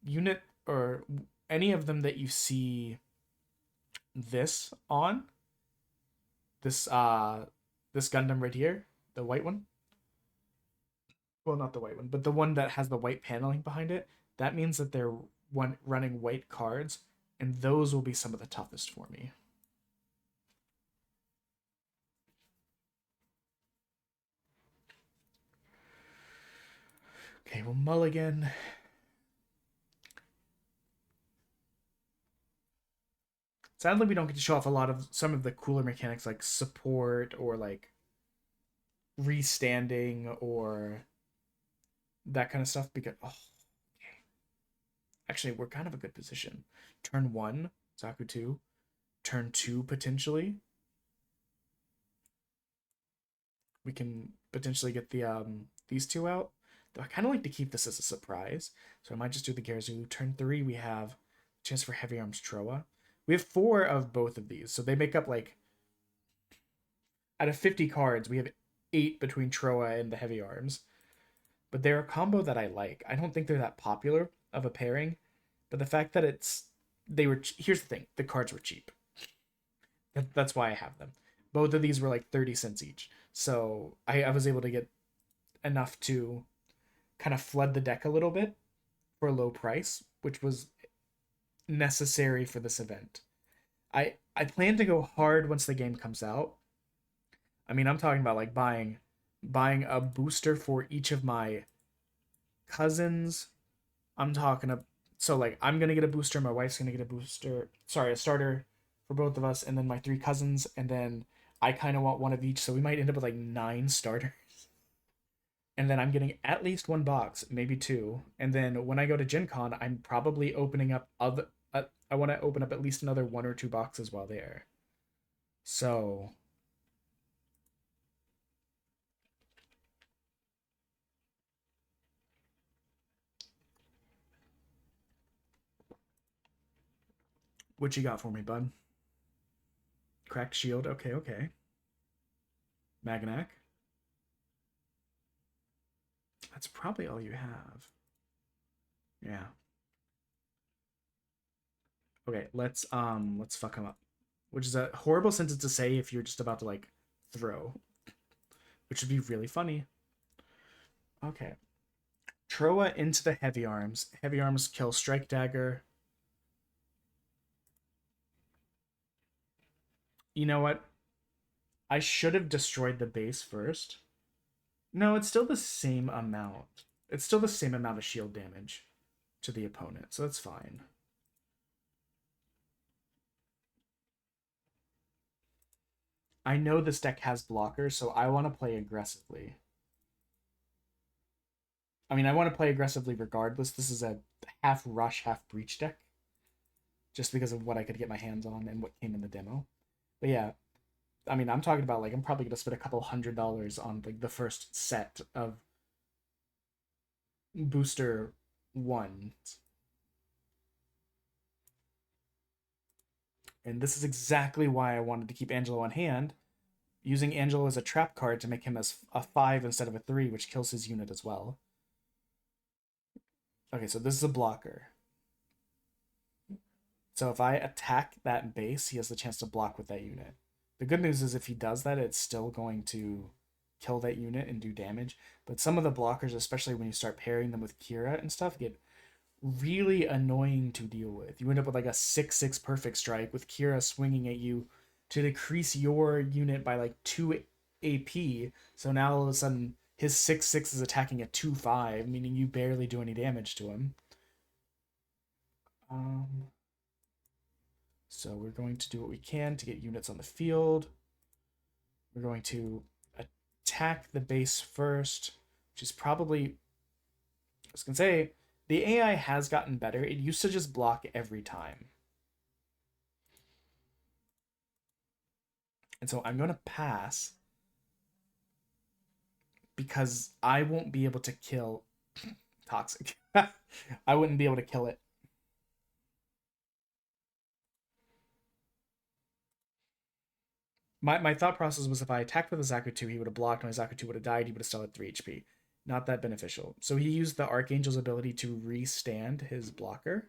Speaker 2: Unit or any of them that you see this on, this Gundam right here, the white one. Well, not the white one, but the one that has the white paneling behind it. That means that they're running white cards, and those will be some of the toughest for me. Okay, we'll mulligan. Sadly, we don't get to show off a lot of some of the cooler mechanics like support or like restanding or that kind of stuff, because okay. Actually, we're kind of a good position. Turn 1, Zaku 2. Turn 2, potentially. We can potentially get the these 2 out. Though I kind of like to keep this as a surprise, so I might just do the Gerzu. Turn 3, we have a chance for Heavy Arms Troa. We have 4 of both of these, so they make up like, out of 50 cards, we have 8 between Troa and the Heavy Arms. But they're a combo that I like. I don't think they're that popular of a pairing, but the fact that here's the thing, the cards were cheap. That's why I have them. Both of these were like 30 cents each, so I was able to get enough to kind of flood the deck a little bit for a low price, which was necessary for this event. I plan to go hard once the game comes out. I mean, I'm talking about like buying a booster for each of my cousins. I'm gonna get a booster, my wife's gonna get a booster, a starter for both of us, and then my 3 cousins, and then I kind of want one of each, so we might end up with like 9 starters. And then I'm getting at least one box, maybe two. And then when I go to Gen Con, I'm probably opening up other. I want to open up at least another one or two boxes while there. So what you got for me, bud? Cracked shield. Okay, okay. Magnac. That's probably all you have. Yeah. Okay, let's fuck him up. Which is a horrible sentence to say if you're just about to like throw. Which would be really funny. Okay. Troa into the heavy arms. Heavy arms kill Strike Dagger. You know what? I should have destroyed the base first. No, it's still the same amount. It's still the same amount of shield damage to the opponent, so that's fine. I know this deck has blockers, so I want to play aggressively. I mean, I want to play aggressively regardless. This is a half rush, half breach deck. Just because of what I could get my hands on and what came in the demo. But yeah, I mean, I'm talking about, like, I'm probably going to spend a couple $100 on, like, the first set of booster ones. And this is exactly why I wanted to keep Angelo on hand, using Angelo as a trap card to make him as a 5 instead of a 3, which kills his unit as well. Okay, so this is a blocker. So if I attack that base, he has the chance to block with that unit. The good news is if he does that, it's still going to kill that unit and do damage. But some of the blockers, especially when you start pairing them with Kira and stuff, get really annoying to deal with. You end up with like a 6/6 perfect strike with Kira swinging at you to decrease your unit by like 2 AP. So now all of a sudden his 6/6 is attacking a 2/5, meaning you barely do any damage to him. So we're going to do what we can to get units on the field. We're going to attack the base first, which is probably, I was going to say, the AI has gotten better. It used to just block every time. And so I'm going to pass because I won't be able to kill Toxic. I wouldn't be able to kill it. My thought process was if I attacked with a Zaku 2, he would have blocked, my Zaku 2 would have died, he would have still had 3 HP. Not that beneficial. So he used the Archangel's ability to restand his blocker.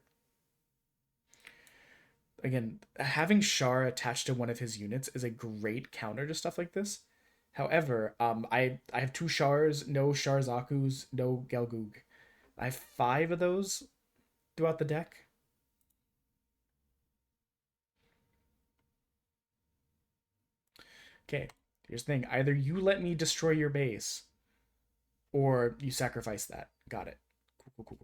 Speaker 2: Again, having Char attached to one of his units is a great counter to stuff like this. However, I have 2 Chars, no Char Zakus, no Gelgoog. I have 5 of those throughout the deck. Okay, here's the thing. Either you let me destroy your base, or you sacrifice that. Got it. Cool.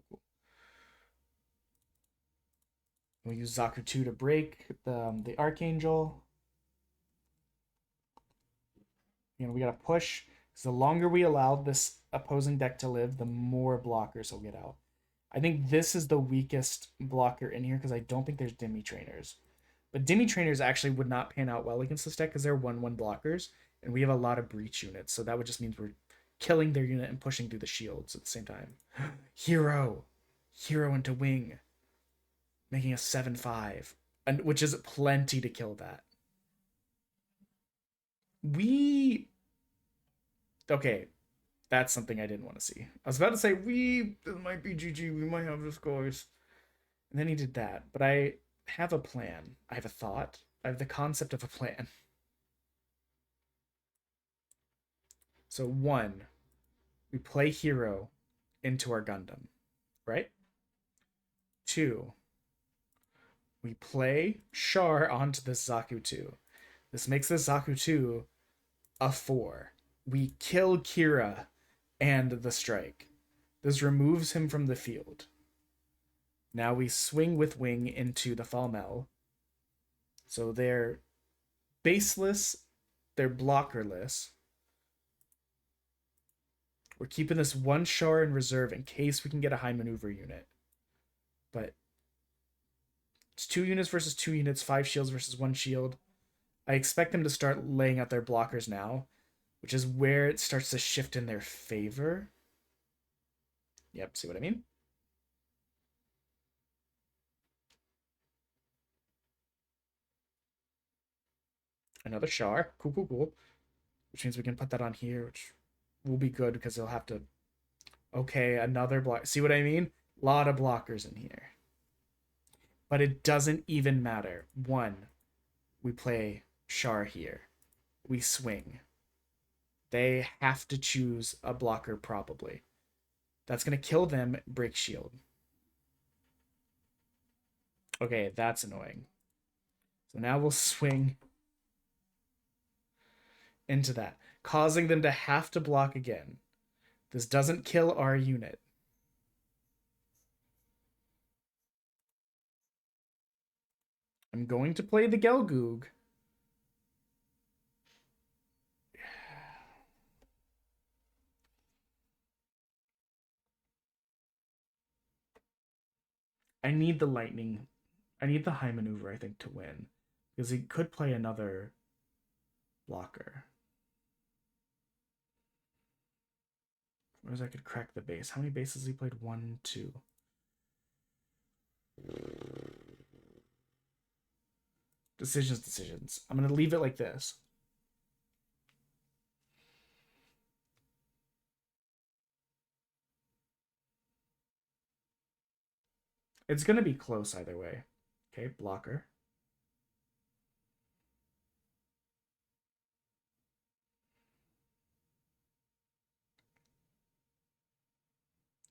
Speaker 2: We'll use Zaku 2 to break the Archangel. You know, we gotta push. Because the longer we allow this opposing deck to live, the more blockers he'll get out. I think this is the weakest blocker in here because I don't think there's Demi Trainers. But Demi Trainers actually would not pan out well against this deck because they're 1/1 blockers, and we have a lot of breach units, so that would just mean we're killing their unit and pushing through the shields at the same time. Hero into wing, making a 7/5, and which is plenty to kill that. Okay, that's something I didn't want to see. I was about to say this might be GG, we might have the scores, and then he did that. But I have a plan. I have a thought. I have the concept of a plan. So 1, we play Hero into our Gundam, right? 2, we play Char onto the Zaku 2. This makes the Zaku 2 a 4. We kill Kira and the strike. This removes him from the field. Now we swing with wing into the Falmel. So they're baseless, they're blockerless. We're keeping this one Char in reserve in case we can get a high maneuver unit. But it's 2 units versus 2 units, 5 shields versus 1 shield. I expect them to start laying out their blockers now, which is where it starts to shift in their favor. Yep, see what I mean? Another Char. Cool, cool, cool. Which means we can put that on here, which will be good because they'll have to... Okay, another block. See what I mean? A lot of blockers in here. But it doesn't even matter. One, we play Char here. We swing. They have to choose a blocker probably. That's going to kill them, break shield. Okay, that's annoying. So now we'll swing into that, causing them to have to block again. This doesn't kill our unit. I'm going to play the Gelgoog. I need the lightning. I need the high maneuver, I think, to win. Because he could play another blocker. Whereas I could crack the base. How many bases has he played? 1, 2. Decisions. I'm going to leave it like this. It's going to be close either way. Okay, blocker.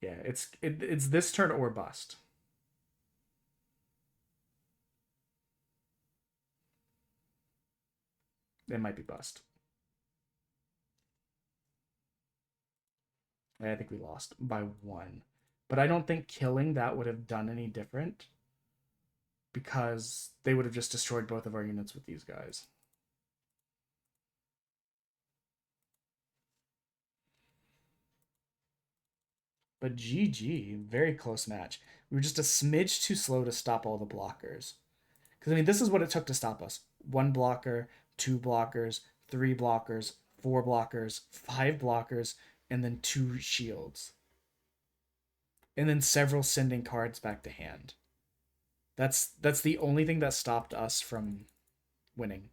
Speaker 2: Yeah, it's this turn or bust. It might be bust. I think we lost by 1. But I don't think killing that would have done any different because they would have just destroyed both of our units with these guys. But GG, very close match. We were just a smidge too slow to stop all the blockers. Because, I mean, this is what it took to stop us. 1 blocker, 2 blockers, 3 blockers, 4 blockers, 5 blockers, and then 2 shields. And then several sending cards back to hand. That's the only thing that stopped us from winning.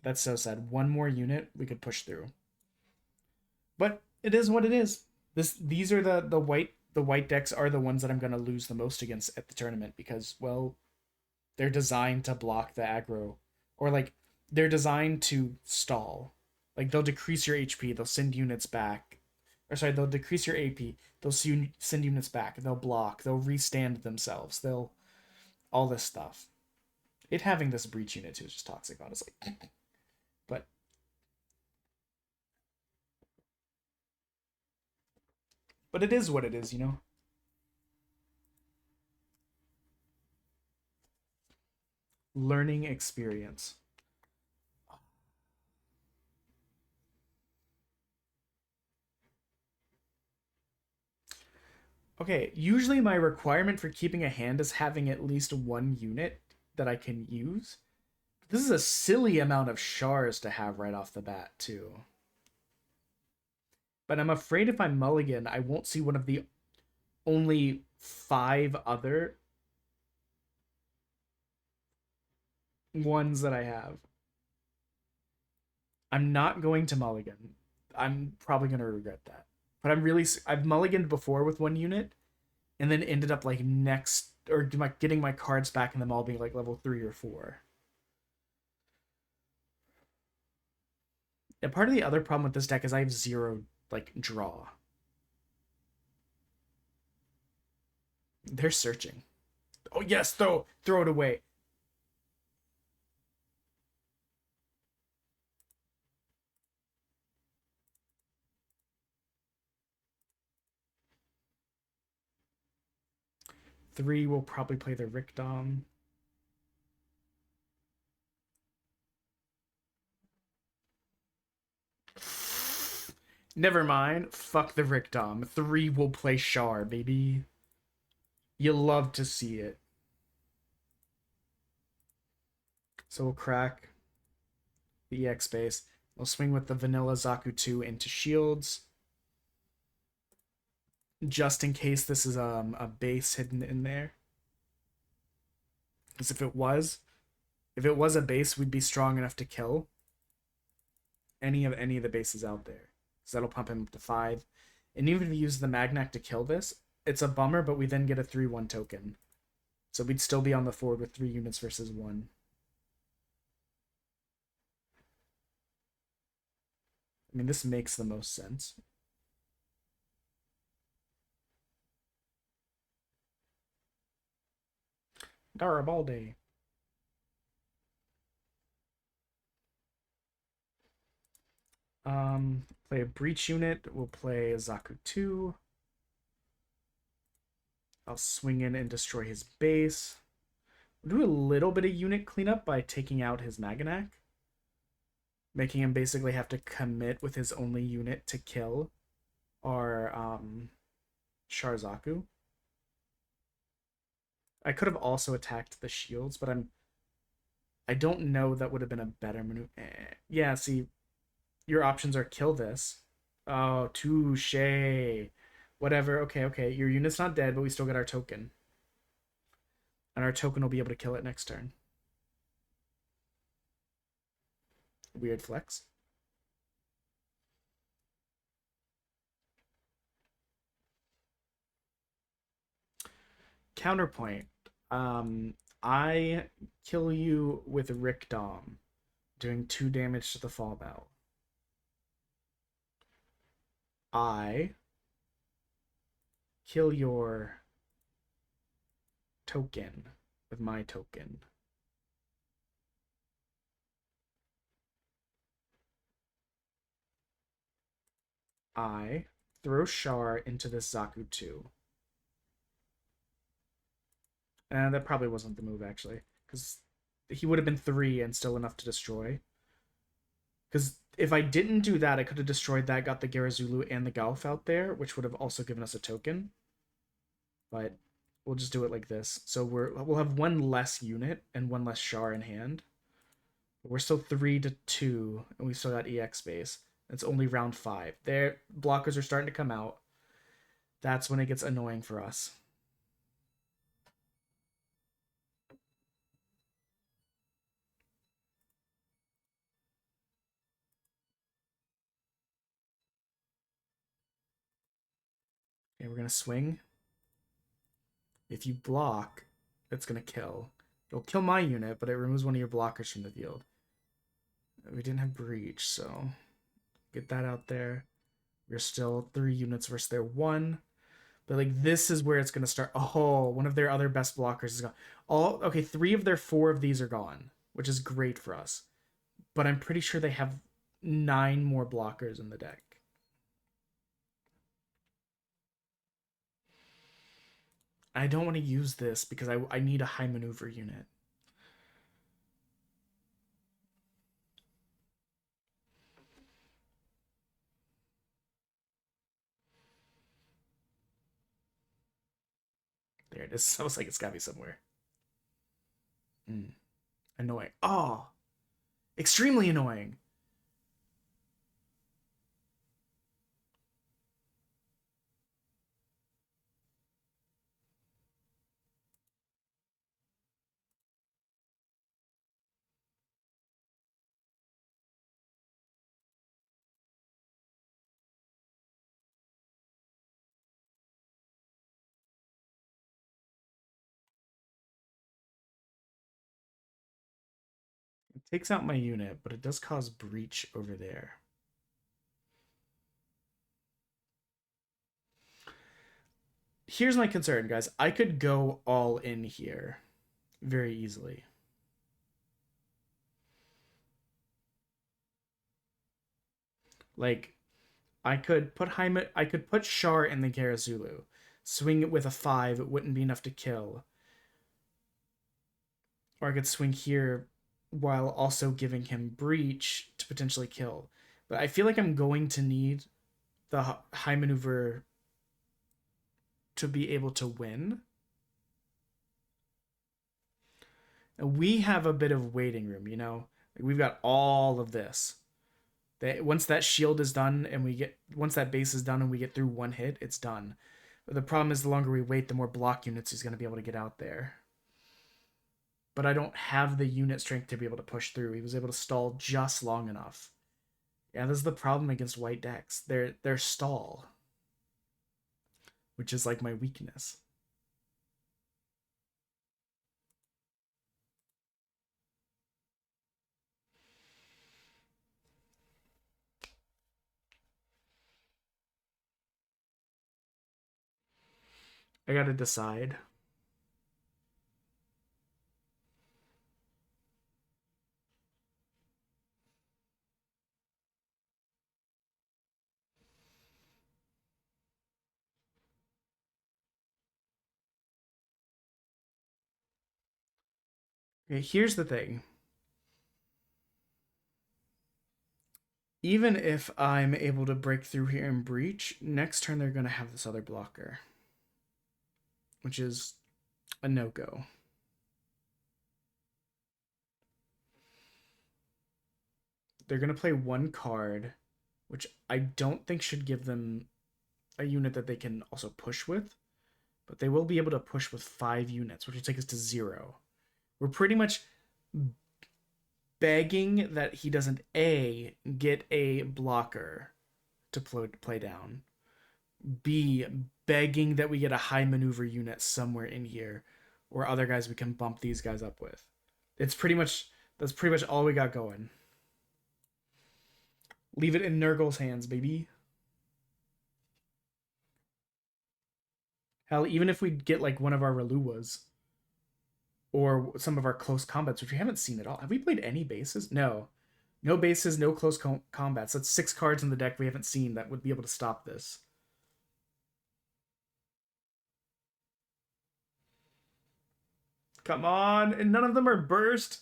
Speaker 2: That's so sad. 1 more unit we could push through. But it is what it is. These are the white decks are the ones that I'm going to lose the most against at the tournament because, well, they're designed to block the aggro, or like they're designed to stall. Like they'll decrease your HP, they'll send units back. Or sorry, they'll decrease your AP, they'll send units back, they'll block, they'll restand themselves, they'll all this stuff. It having this breach unit too is just toxic, honestly. But it is what it is, you know? Learning experience. Okay, usually my requirement for keeping a hand is having at least 1 unit that I can use. This is a silly amount of Chars to have right off the bat, too. But I'm afraid if I mulligan, I won't see one of the only 5 other ones that I have. I'm not going to mulligan. I'm probably going to regret that. But I've mulliganed before with 1 unit and then ended up like next, or getting my cards back and them all being like level 3 or 4. And part of the other problem with this deck is I have 0 like draw. They're searching. Oh yes, throw it away. Three will probably play the Rickdom. Never mind. Fuck the Rickdom. 3 will play Char, baby. You love to see it. So we'll crack the EX base. We'll swing with the vanilla Zaku 2 into shields. Just in case this is a base hidden in there. Because if it was a base, we'd be strong enough to kill any of the bases out there. So that'll pump him up to 5. And even if we use the Magnac to kill this, it's a bummer, but we then get a 3-1 token. So we'd still be on the forward with 3 units versus 1. I mean, this makes the most sense. Garibaldi. Play a breach unit. We'll play a Zaku 2. I'll swing in and destroy his base. We'll do a little bit of unit cleanup by taking out his Maganac, making him basically have to commit with his only unit to kill our Sharzaku. I could have also attacked the shields, but I don't know that would have been a better maneuver. Yeah, see, your options are kill this. Oh, touche. Whatever. Okay. Your unit's not dead, but we still get our token. And our token will be able to kill it next turn. Weird flex. Counterpoint. I kill you with Rickdom, doing 2 damage to the fall bell. I kill your token with my token. I throw Char into this Zaku 2. And that probably wasn't the move, actually, because he would have been 3 and still enough to destroy. Because if I didn't do that, I could have destroyed that, got the Garazulu and the Galf out there, which would have also given us a token. But we'll just do it like this. So we'll have 1 less unit and 1 less Char in hand. But we're still 3-2, and we still got EX space. It's only round 5. Their blockers are starting to come out. That's when it gets annoying for us. Okay, we're going to swing. If you block, it's going to kill. It'll kill my unit, but it removes one of your blockers from the field. We didn't have breach, so get that out there. We're still 3 units versus their 1. But like this is where it's going to start. Oh, one of their other best blockers is gone. Okay, 3 of their 4 of these are gone, which is great for us. But I'm pretty sure they have 9 more blockers in the deck. I don't want to use this because I need a high maneuver unit. There it is. I was like, it's gotta be somewhere. Annoying. Oh, extremely annoying. It takes out my unit, but it does cause breach over there. Here's my concern, guys. I could go all in here very easily. Like, I could put Char in the Garazulu, swing it with a 5. It wouldn't be enough to kill. Or I could swing here while also giving him breach to potentially kill. But I feel like I'm going to need the high maneuver to be able to win. And we have a bit of waiting room, you know? Like, we've got all of this. Once that shield is done and once that base is done and we get through one hit, it's done. But the problem is the longer we wait, the more block units he's going to be able to get out there. But I don't have the unit strength to be able to push through. He was able to stall just long enough. Yeah, this is the problem against white decks. They're stall, which is like my weakness. I gotta decide. Okay, here's the thing. Even if I'm able to break through here and breach, next turn they're going to have this other blocker, which is a no-go. They're going to play one card, which I don't think should give them a unit that they can also push with, but they will be able to push with 5 units, which will take us to 0. We're pretty much begging that he doesn't A, get a blocker to play down, B, begging that we get a high maneuver unit somewhere in here, or other guys we can bump these guys up with. That's pretty much all we got going. Leave it in Nurgle's hands, baby. Hell, even if we get like one of our Reluwas or some of our close combats, which we haven't seen at all. Have we played any bases? No. No bases, no close combats. That's 6 cards in the deck we haven't seen that would be able to stop this. Come on, and none of them are burst.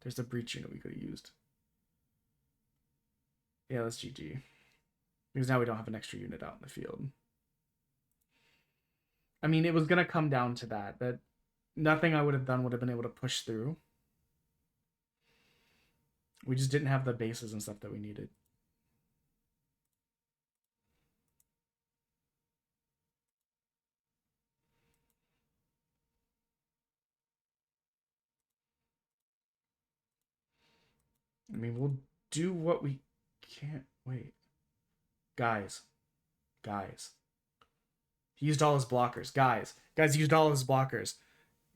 Speaker 2: There's a breach unit we could have used. Yeah, that's GG. Because now we don't have an extra unit out in the field. I mean, it was going to come down to that nothing I would have done would have been able to push through. We just didn't have the bases and stuff that we needed. I mean, we'll do what we can't. Wait. Guys. He used all his blockers. Guys, he used all of his blockers.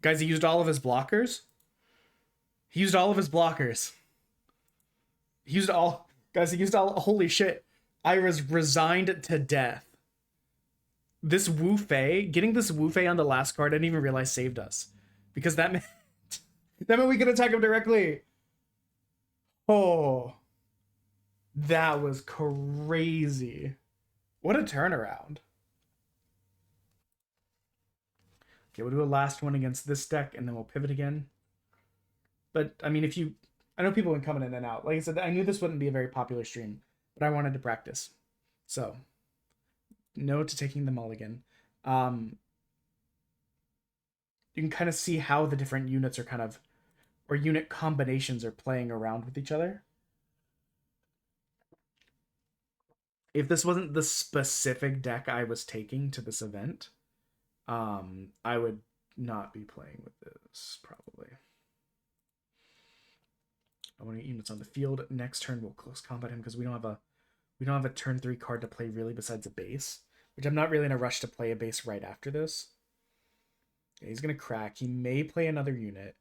Speaker 2: Guys, he used all of his blockers. He used all of his blockers. He used all. Guys, he used all. Holy shit. I was resigned to death. This Wu Fei, getting this Wu Fei on the last card, I didn't even realize saved us. Because that meant we could attack him directly. Oh. That was crazy. What a turnaround. Okay, we'll do a last one against this deck, and then we'll pivot again. But, I mean, I know people have been coming in and out. Like I said, I knew this wouldn't be a very popular stream, but I wanted to practice. So, no to taking the mulligan. You can kind of see how the different units are kind of, or unit combinations are playing around with each other. If this wasn't the specific deck I was taking to this event, I would not be playing with this, probably. I want to get units on the field. Next turn we'll close combat him because we don't have a turn 3 card to play really besides a base, which I'm not really in a rush to play a base right after this. Yeah, he's gonna crack. He may play another unit,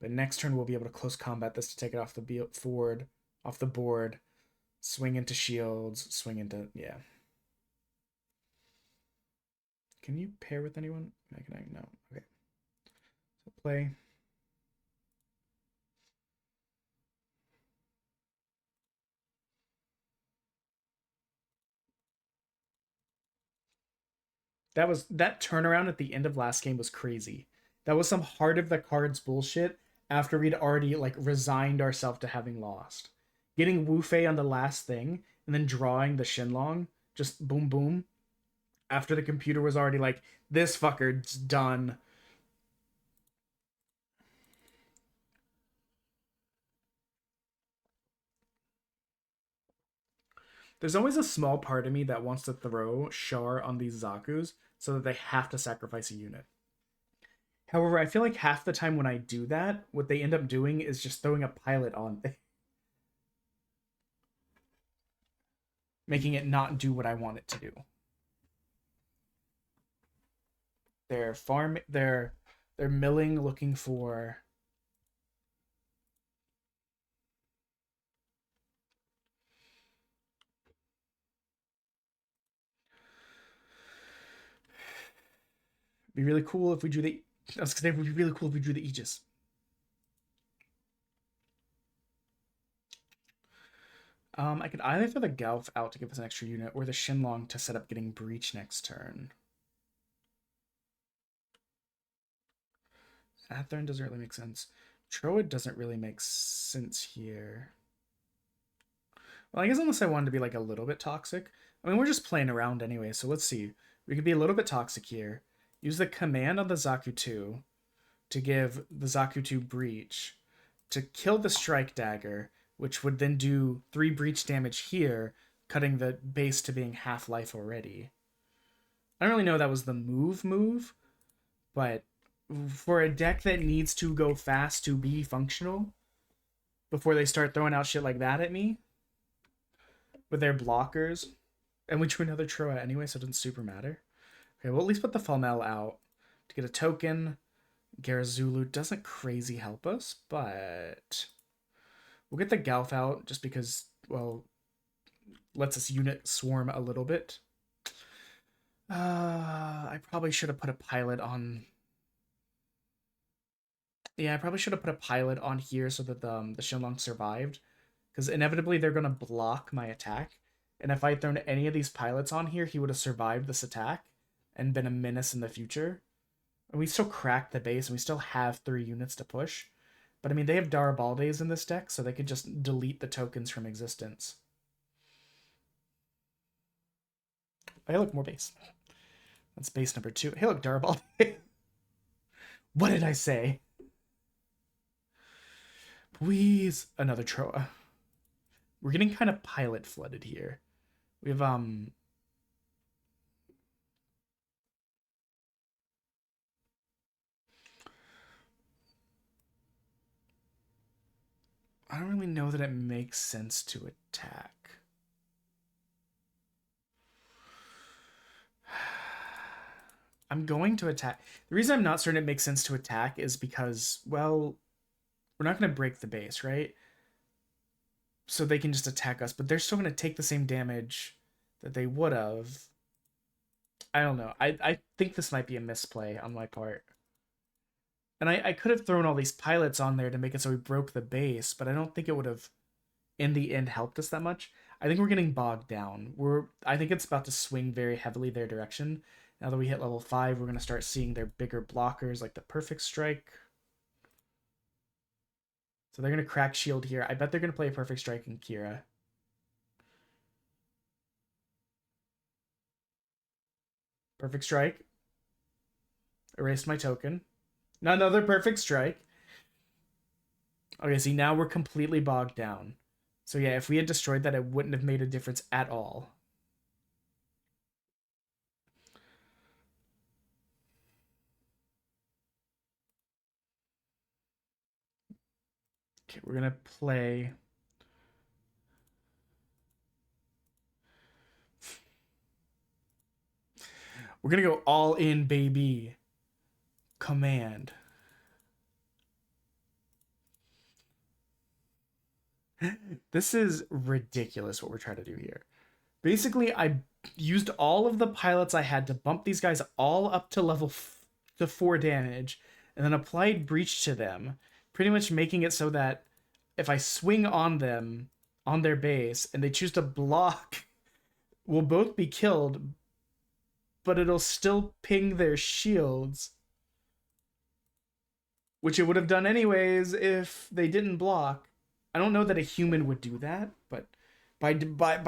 Speaker 2: but next turn we'll be able to close combat this to take it off off the board, swing into shields, swing into yeah. Can you pair with anyone? No. Okay. So play. That turnaround at the end of last game was crazy. That was some heart of the cards bullshit after we'd already like resigned ourselves to having lost. Getting Wu Fei on the last thing and then drawing the Shenlong, just boom boom, after the computer was already like, this fucker's done. There's always a small part of me that wants to throw Char on these Zakus so that they have to sacrifice a unit. However, I feel like half the time when I do that, what they end up doing is just throwing a pilot on things, making it not do what I want it to do. They're milling, looking for be really cool if we drew the. I was gonna say it would be really cool if we drew the Aegis. I could either throw the Gelf out to give us an extra unit, or the Shenlong to set up getting Breach next turn. Athern doesn't really make sense. Troid doesn't really make sense here. Well, I guess unless I wanted to be like a little bit toxic. I mean, we're just playing around anyway, so let's see. We could be a little bit toxic here. Use the command on the Zaku 2 to give the Zaku 2 Breach to kill the Strike Dagger, which would then do 3 Breach damage here, cutting the base to being half life already. I don't really know that was the move, but for a deck that needs to go fast to be functional, before they start throwing out shit like that at me, with their blockers, and we drew another Troa anyway, so it doesn't super matter. Okay, we'll at least put the Falmel out to get a token. Garazulu doesn't crazy help us, but we'll get the Galf out just because, well, lets us unit swarm a little bit. I probably should have put a pilot on. Yeah, I probably should have put a pilot on here so that the Shenlong survived, because inevitably they're gonna block my attack. And if I had thrown any of these pilots on here, he would have survived this attack and been a menace in the future. And we still cracked the base, and we still have 3 units to push. But I mean, they have Darabaldes in this deck, so they could just delete the tokens from existence. Hey, look, more base. That's base number 2. Hey, look, Darabalde. What did I say? Please, another Troa. We're getting kind of pilot flooded here. We have I don't really know that it makes sense to attack. I'm going to attack. The reason I'm not certain it makes sense to attack is because, well, we're not going to break the base, right? So they can just attack us, but they're still going to take the same damage that they would have. I don't know. I think this might be a misplay on my part. And I could have thrown all these pilots on there to make it so we broke the base, but I don't think it would have, in the end, helped us that much. I think we're getting bogged down. I think it's about to swing very heavily their direction. Now that we hit level 5, we're going to start seeing their bigger blockers, like the Perfect Strike. So they're going to crack shield here. I bet they're going to play a Perfect Strike in Kira. Perfect Strike. Erased my token. Another Perfect Strike. Okay, see, now we're completely bogged down. So yeah, if we had destroyed that, it wouldn't have made a difference at all. Okay, we're going to play... We're going to go all in, baby. Command. This is ridiculous what we're trying to do here. Basically, I used all of the pilots I had to bump these guys all up to level to 4 damage, and then applied Breach to them, pretty much making it so that if I swing on them, on their base, and they choose to block, we'll both be killed, but it'll still ping their shields which it would have done anyways if they didn't block. I don't know that a human would do that, but by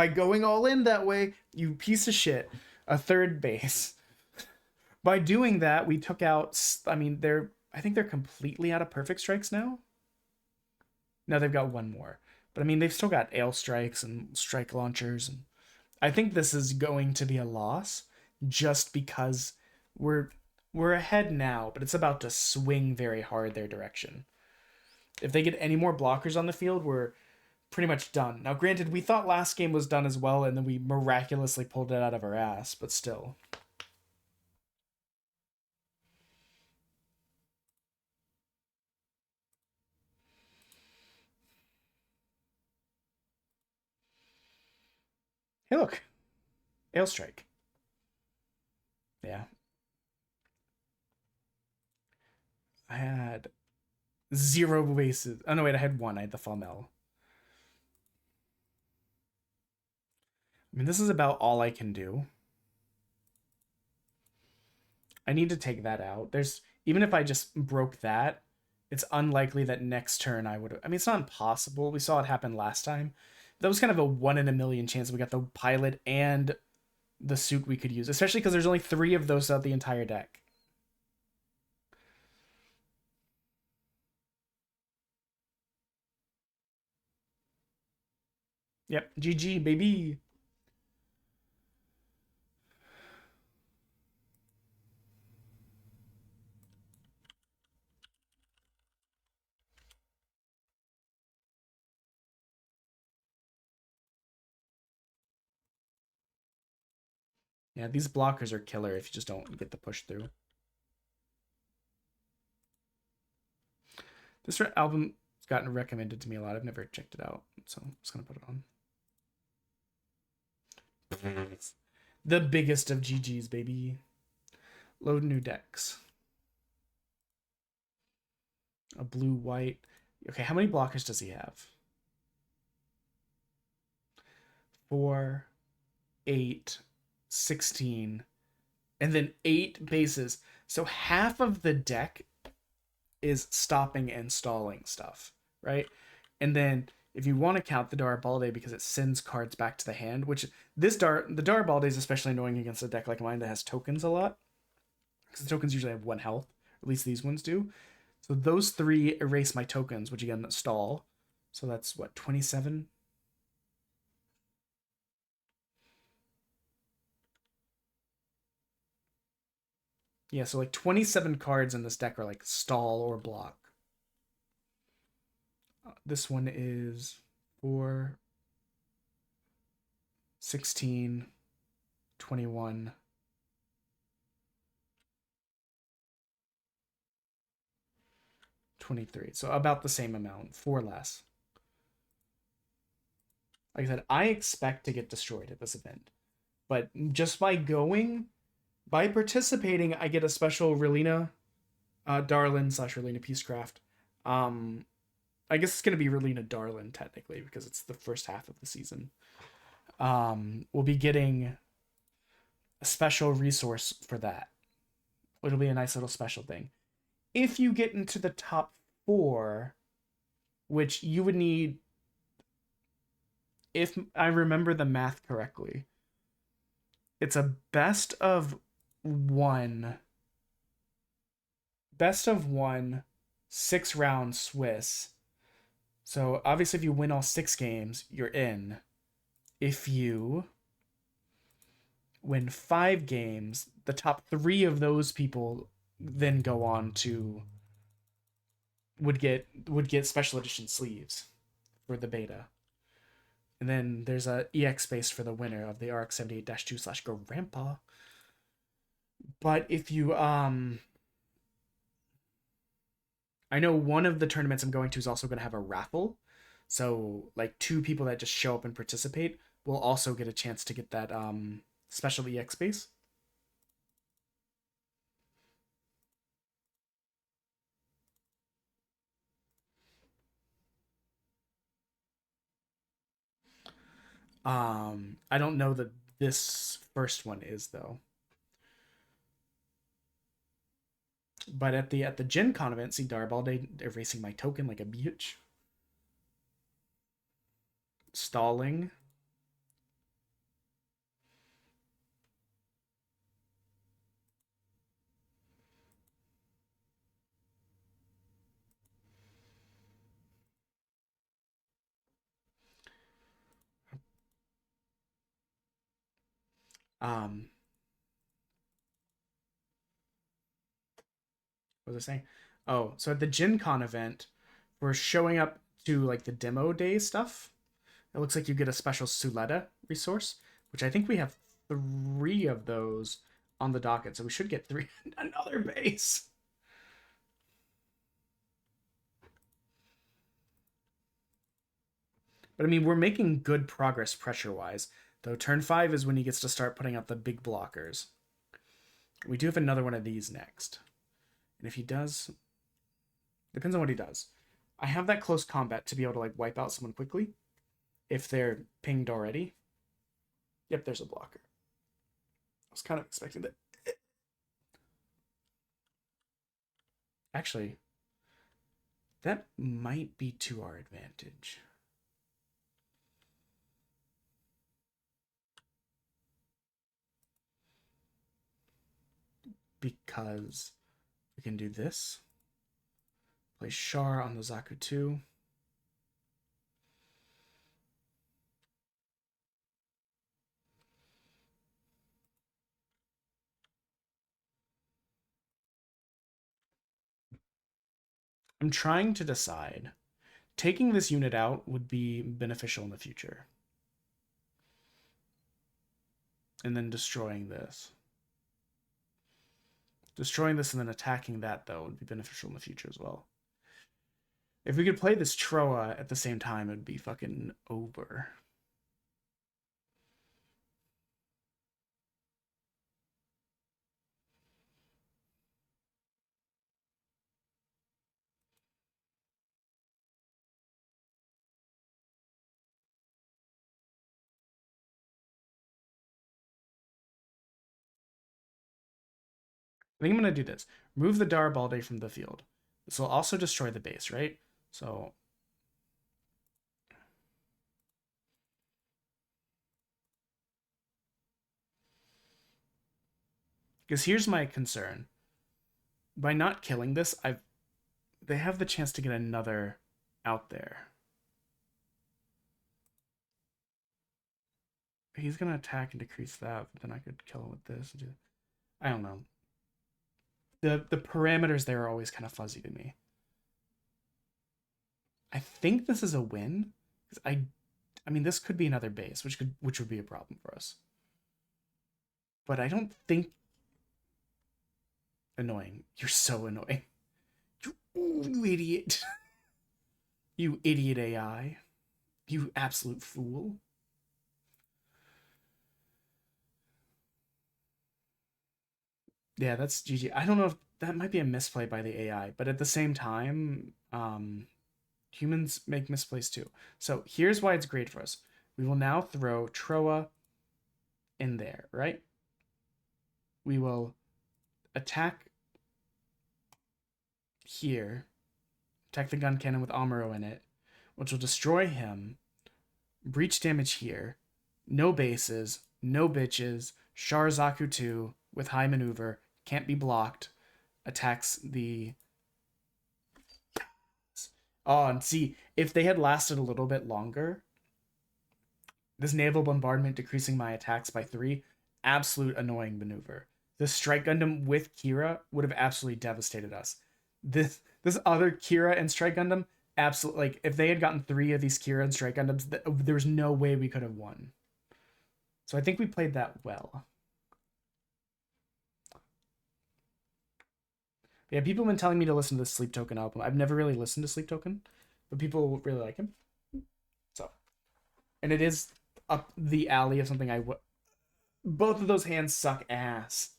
Speaker 2: going all in that way, you piece of shit, a third base. By doing that, we took out. I mean, I think they're completely out of perfect strikes now. No, they've got one more, but I mean, they've still got ale strikes and strike launchers, and I think this is going to be a loss, just because we're we're ahead now, but it's about to swing very hard their direction. If they get any more blockers on the field, we're pretty much done. Now, granted, we thought last game was done as well, and then we miraculously pulled it out of our ass, but still. Hey, look. Ale Strike. Yeah. I had 0 bases. Oh, no, wait, I had 1. I had the Flamel. I mean, this is about all I can do. I need to take that out. Even if I just broke that, it's unlikely that next turn I would. I mean, it's not impossible. We saw it happen last time. That was kind of a 1 in a million chance we got the pilot and the suit we could use, especially because there's only 3 of those out the entire deck. Yep, GG, baby. Yeah, these blockers are killer if you just don't get the push through. This album's gotten recommended to me a lot. I've never checked it out, so I'm just gonna put it on. The biggest of GG's, baby. Load new decks. A blue, white. Okay, how many blockers does he have? 4, 8, 16, and then 8 bases. So half of the deck is stopping and stalling stuff, right? And then if you want to count the Darabalde because it sends cards back to the hand, which the Darabalde is especially annoying against a deck like mine that has tokens a lot, because the tokens usually have 1 health, at least these ones do. So those 3 erase my tokens, which again stall. So that's what, 27? Yeah, so like 27 cards in this deck are like stall or block. This one is 4, 16, 21. 23. So about the same amount, 4 less. Like I said, I expect to get destroyed at this event. But just by participating, I get a special Relina Darlin / Relina Peacecraft. I guess it's going to be Relina Darlin technically because it's the first half of the season. We'll be getting a special resource for that. It'll be a nice little special thing. If you get into the top 4, which you would need, if I remember the math correctly, it's a best of 1 6-round Swiss. So obviously if you win all 6 games, you're in. If you win 5 games, the top 3 of those people then go on to would get special edition sleeves for the beta. And then there's a EX space for the winner of the RX78-2/Grandpa. But if you I know one of the tournaments I'm going to is also going to have a raffle. So like 2 people that just show up and participate will also get a chance to get that special EX space. I don't know that this first one is though. But at the Gen Con event, see Darbalde erasing my token like a bitch. Stalling. What was I saying? Oh, so at the Gen Con event, we're showing up to like the demo day stuff. It looks like you get a special Suleta resource, which I think we have 3 of those on the docket, so we should get 3 another base. But I mean, we're making good progress pressure-wise, though turn 5 is when he gets to start putting out the big blockers. We do have another one of these next. And if he does, depends on what he does. I have that close combat to be able to like wipe out someone quickly if they're pinged already. Yep, there's a blocker. I was kind of expecting that. Actually, that might be to our advantage. Because we can do this. Play Char on the Zaku 2. I'm trying to decide. Taking this unit out would be beneficial in the future. And then destroying this. Destroying this and then attacking that, though, would be beneficial in the future as well. If we could play this Troa at the same time, it would be fucking over. I think I'm going to do this. Remove the Darabalde from the field. This will also destroy the base, right? So... because here's my concern. By not killing this, they have the chance to get another out there. He's going to attack and decrease that, but then I could kill him with this. I don't know. The parameters there are always kind of fuzzy to me. I think this is a win. Because I mean, this could be another base, which would be a problem for us. But I don't think... annoying. You're so annoying. You idiot. You idiot AI. You absolute fool. Yeah, that's GG. I don't know if that might be a misplay by the AI, but at the same time, humans make misplays too. So here's why it's great for us. We will now throw Troa in there, right? We will attack here, attack the gun cannon with Amuro in it, which will destroy him, breach damage here, no bases, no bitches, Char Zaku 2 with high maneuver, can't be blocked, attacks the... oh, and see, if they had lasted a little bit longer, this naval bombardment decreasing my attacks by 3, absolute annoying maneuver. This Strike Gundam with Kira would have absolutely devastated us. This other Kira and Strike Gundam, absolutely, like, if they had gotten 3 of these Kira and Strike Gundams, there was no way we could have won. So I think we played that well. Yeah, people have been telling me to listen to the Sleep Token album. I've never really listened to Sleep Token, but people really like him. So, and it is up the alley of something I would... both of those hands suck ass.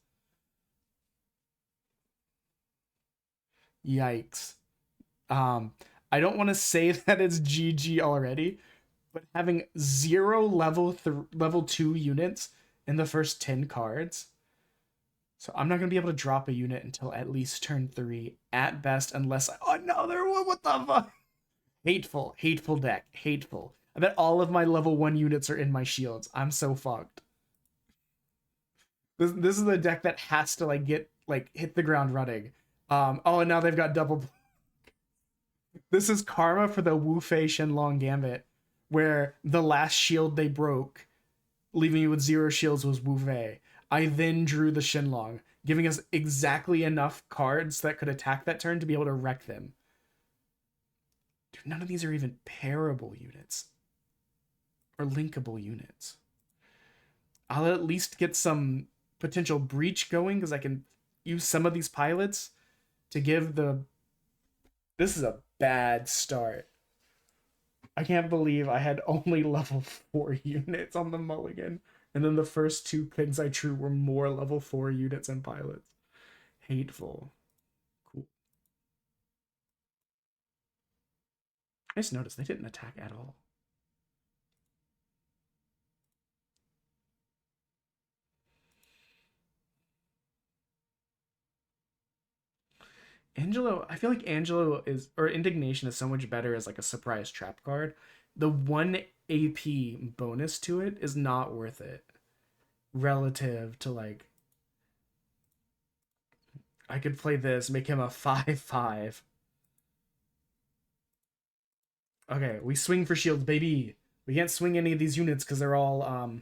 Speaker 2: Yikes. I don't want to say that it's GG already, but having 0 level 2 units in the first 10 cards So I'm not going to be able to drop a unit until at least turn 3 at best, unless another one. What the fuck? Hateful, hateful deck, hateful. I bet all of my level 1 units are in my shields. I'm so fucked. This is the deck that has to like hit the ground running. Oh, and now they've got double. This is karma for the Wu Fei Shenlong Gambit, where the last shield they broke, leaving you with 0 shields, was Wu Fei. I then drew the Shenlong, giving us exactly enough cards that could attack that turn to be able to wreck them. Dude, none of these are even pairable units or linkable units. I'll at least get some potential breach going because I can use some of these pilots to give the... This is a bad start. I can't believe I had only level 4 units on the mulligan. And then the first 2 things I drew were more level 4 units and pilots. Hateful. Cool. I just noticed they didn't attack at all. Angelo, I feel like Angelo is, or Indignation is so much better as like a surprise trap card. The 1 AP bonus to it is not worth it relative to like, I could play this, make him a 5/5. Okay, we swing for shields, baby. We can't swing any of these units because they're all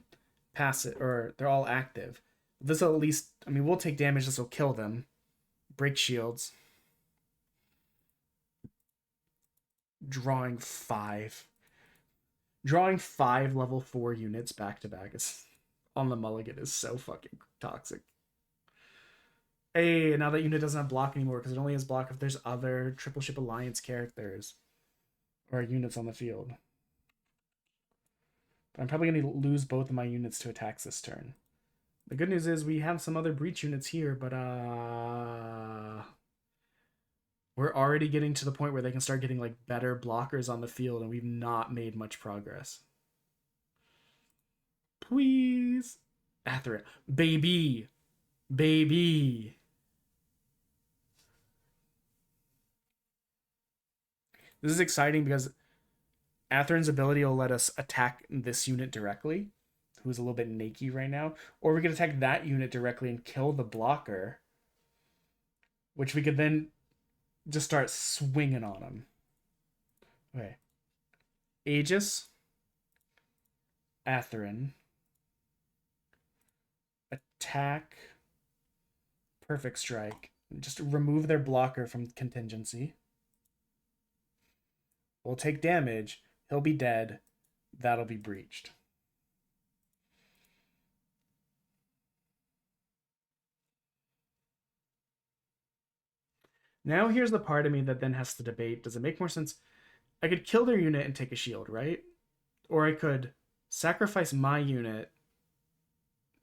Speaker 2: passive, or they're all active. This will at least, I mean, we'll take damage. This will kill them. Break shields. Drawing 5. Drawing 5 level 4 units back to back is on the mulligan is so fucking toxic. Hey, now that unit doesn't have block anymore because it only has block if there's other Triple Ship Alliance characters or units on the field. But I'm probably going to lose both of my units to attacks this turn. The good news is we have some other breach units here, but we're already getting to the point where they can start getting like better blockers on the field, and we've not made much progress. Please. Atherin. Baby. Baby. This is exciting because Atherin's ability will let us attack this unit directly, who's a little bit naked right now, or we could attack that unit directly and kill the blocker, which we could then just start swinging on him. Okay. Aegis. Atherin. Attack. Perfect Strike. Just remove their blocker from contingency. We'll take damage. He'll be dead. That'll be breached. Now here's the part of me that then has to debate, does it make more sense? I could kill their unit and take a shield, right? Or I could sacrifice my unit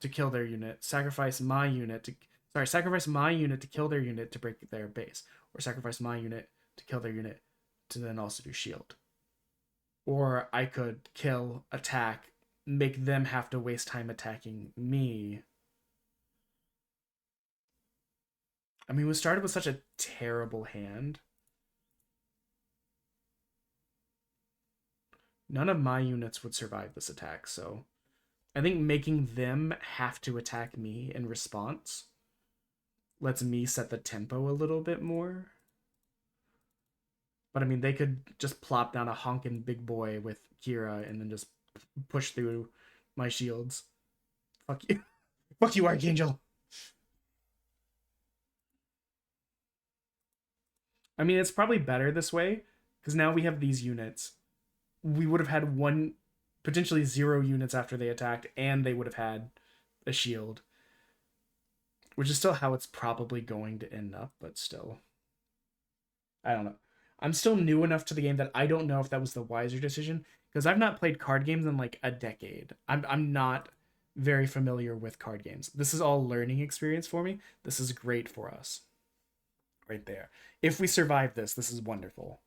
Speaker 2: to kill their unit, sacrifice my unit to kill their unit to break their base, or sacrifice my unit to kill their unit to then also do shield. Or I could kill, attack, make them have to waste time attacking me. I mean, we started with such a terrible hand. None of my units would survive this attack, so I think making them have to attack me in response lets me set the tempo a little bit more. But I mean, they could just plop down a honkin' big boy with Kira and then just push through my shields. Fuck you. Fuck you, Archangel. I mean, it's probably better this way, because now we have these units. We would have had one, potentially 0 units after they attacked, and they would have had a shield. Which is still how it's probably going to end up, but still. I don't know. I'm still new enough to the game that I don't know if that was the wiser decision, because I've not played card games in like a decade. I'm not very familiar with card games. This is all learning experience for me. This is great for us. Right there. If we survive this, this is wonderful.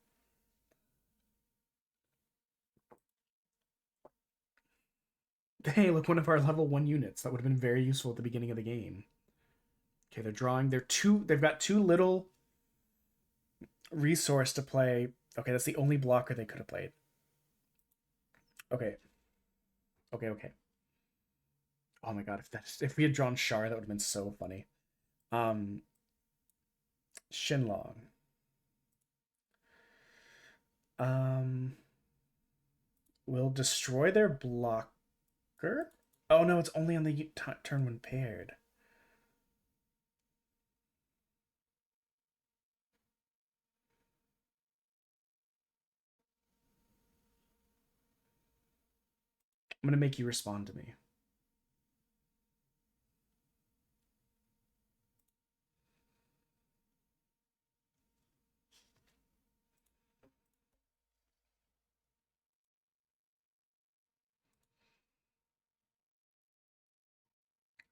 Speaker 2: Hey, look, one of our level 1 units. That would have been very useful at the beginning of the game. Okay, they're drawing. They've got too little resource to play. Okay, that's the only blocker they could have played. Okay. Okay. Oh my god, if we had drawn Shar, that would have been so funny. Shinlong. Will destroy their blocker. Oh no, it's only on the turn when paired. I'm gonna make you respond to me.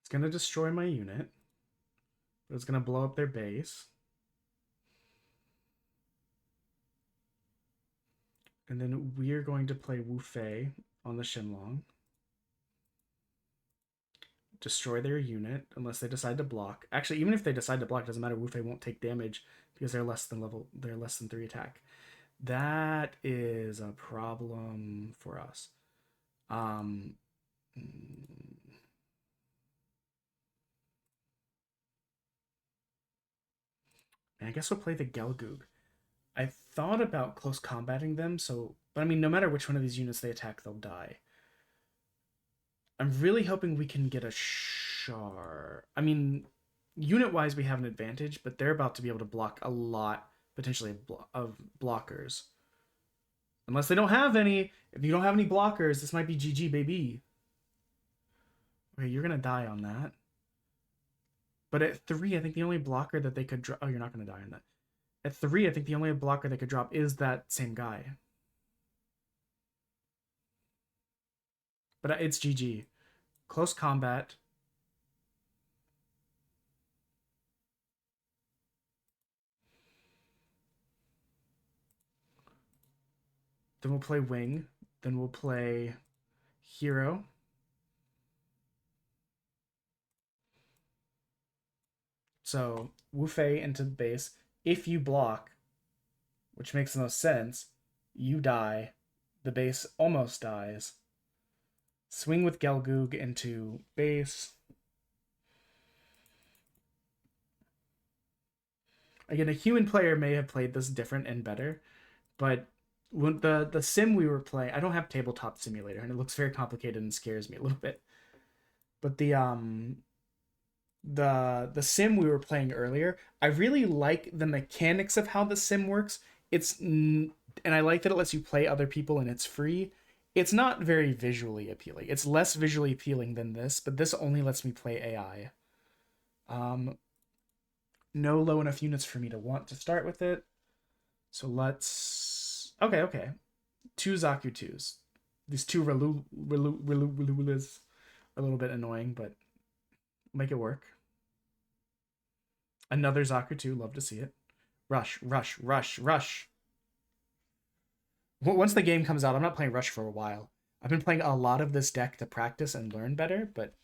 Speaker 2: It's gonna destroy my unit, but it's gonna blow up their base. And then we're going to play Wu Fei on the Shinlong. Destroy their unit unless they decide to block. Actually, even if they decide to block, it doesn't matter. Wu Fei won't take damage because they're less than 3 attack. That is a problem for us. And I guess we'll play the Gelgoog. I thought about close combating them, but I mean, no matter which one of these units they attack, they'll die. I'm really hoping we can get a Char. I mean, unit-wise, we have an advantage, but they're about to be able to block a lot, potentially, of blockers. Unless they don't have any. If you don't have any blockers, this might be GG, baby. Okay, you're going to die on that. But at 3, I think the only blocker that they could drop... Oh, you're not going to die on that. At 3, I think the only blocker they could drop is that same guy. But it's GG. Close combat. Then we'll play Wing. Then we'll play Hero. So Wu Fei into base. If you block, which makes the most sense, you die. The base almost dies. Swing with Gelgoog into base. Again, a human player may have played this different and better, but when the sim we were playing, I don't have Tabletop Simulator, and it looks very complicated and scares me a little bit. But the sim we were playing earlier, I really like the mechanics of how the sim works. And I like that it lets you play other people and it's free. It's not very visually appealing. It's less visually appealing than this, but this only lets me play AI. No low enough units for me to want to start with it. So let's... Okay. 2 Zaku 2s. These 2 Rilulas are a little bit annoying, but make it work. Another Zaku 2, love to see it. Rush. Once the game comes out, I'm not playing Rush for a while. I've been playing a lot of this deck to practice and learn better, but...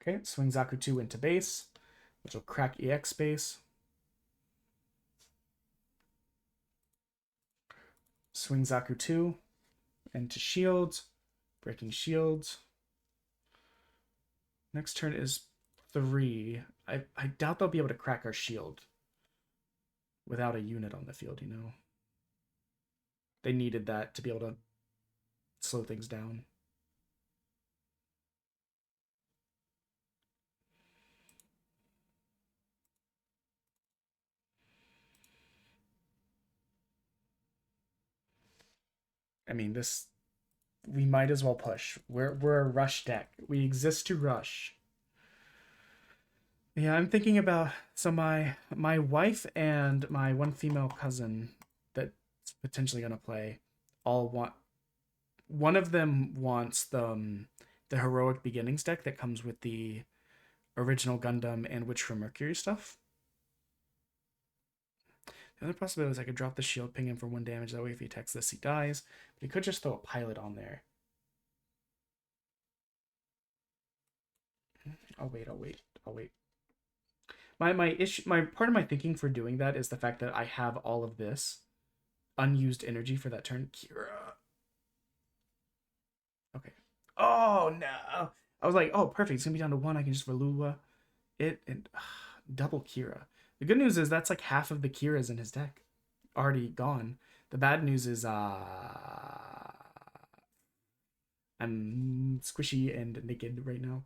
Speaker 2: Okay, swing Zaku 2 into base, which will crack EX base. Swing Zaku 2 into shields, breaking shields. Next turn is 3. I doubt they'll be able to crack our shield without a unit on the field, you know? They needed that to be able to slow things down. I mean, we might as well push. We're a rush deck. We exist to rush. Yeah, I'm thinking about... So my wife and my one female cousin that's potentially going to play all want... One of them wants the Heroic Beginnings deck that comes with the original Gundam and Witch from Mercury stuff. The other possibility is I could drop the shield, ping him for 1 damage. That way, if he attacks this, he dies. But he could just throw a pilot on there. I'll wait. My part of my thinking for doing that is the fact that I have all of this unused energy for that turn. Kira. Okay. Oh no. I was like, oh perfect. It's gonna be down to 1. I can just Valula it and double Kira. The good news is that's like half of the Kiras in his deck already gone. The bad news is I'm squishy and naked right now.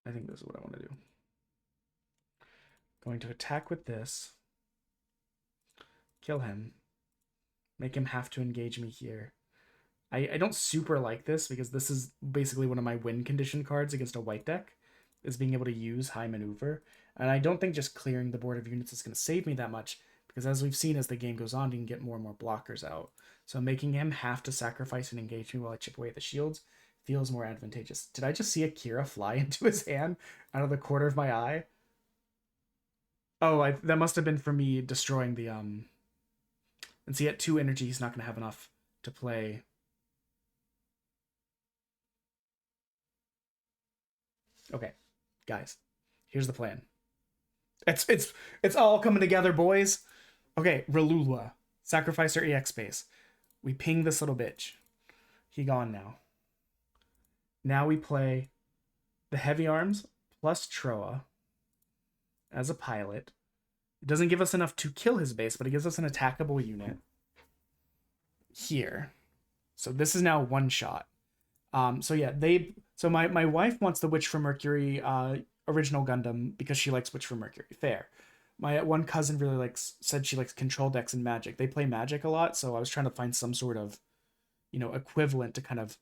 Speaker 2: I think this is what I want to do. Going to attack with this. Kill him. Make him have to engage me here. I don't super like this because this is basically one of my win condition cards against a white deck, is being able to use high maneuver. And I don't think just clearing the board of units is going to save me that much, because as we've seen as the game goes on, you can get more and more blockers out. So making him have to sacrifice and engage me while I chip away at the shields feels more advantageous. Did I just see a Kira fly into his hand out of the corner of my eye? Oh, that must have been for me destroying the And see, at 2 energy, he's not going to have enough to play. Okay, guys, here's the plan. It's all coming together, boys. Okay, Relula, sacrifice our EX space. We ping this little bitch. He gone now. Now we play the heavy arms plus Troa as a pilot. It doesn't give us enough to kill his base, but it gives us an attackable unit here. So this is now 1 shot. So yeah, so my wife wants the Witch from Mercury original Gundam because she likes Witch from Mercury. Fair. My one cousin really said she likes control decks and Magic. They play Magic a lot, so I was trying to find some sort of, equivalent to kind of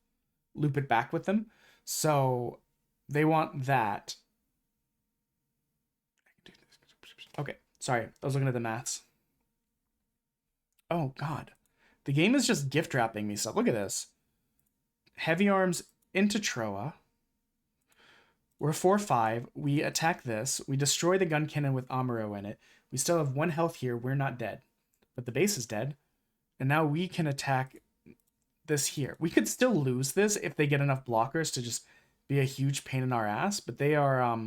Speaker 2: loop it back with them. So they want that. Okay, sorry, I was looking at the maths. Oh god, the game is just gift wrapping me stuff. Look at this. Heavy arms into Troa. We're 4-5. We attack this. We destroy the gun cannon with Amuro in it. We still have 1 health here. We're not dead. But the base is dead. And now we can attack this here. We could still lose this if they get enough blockers to just be a huge pain in our ass. But they are,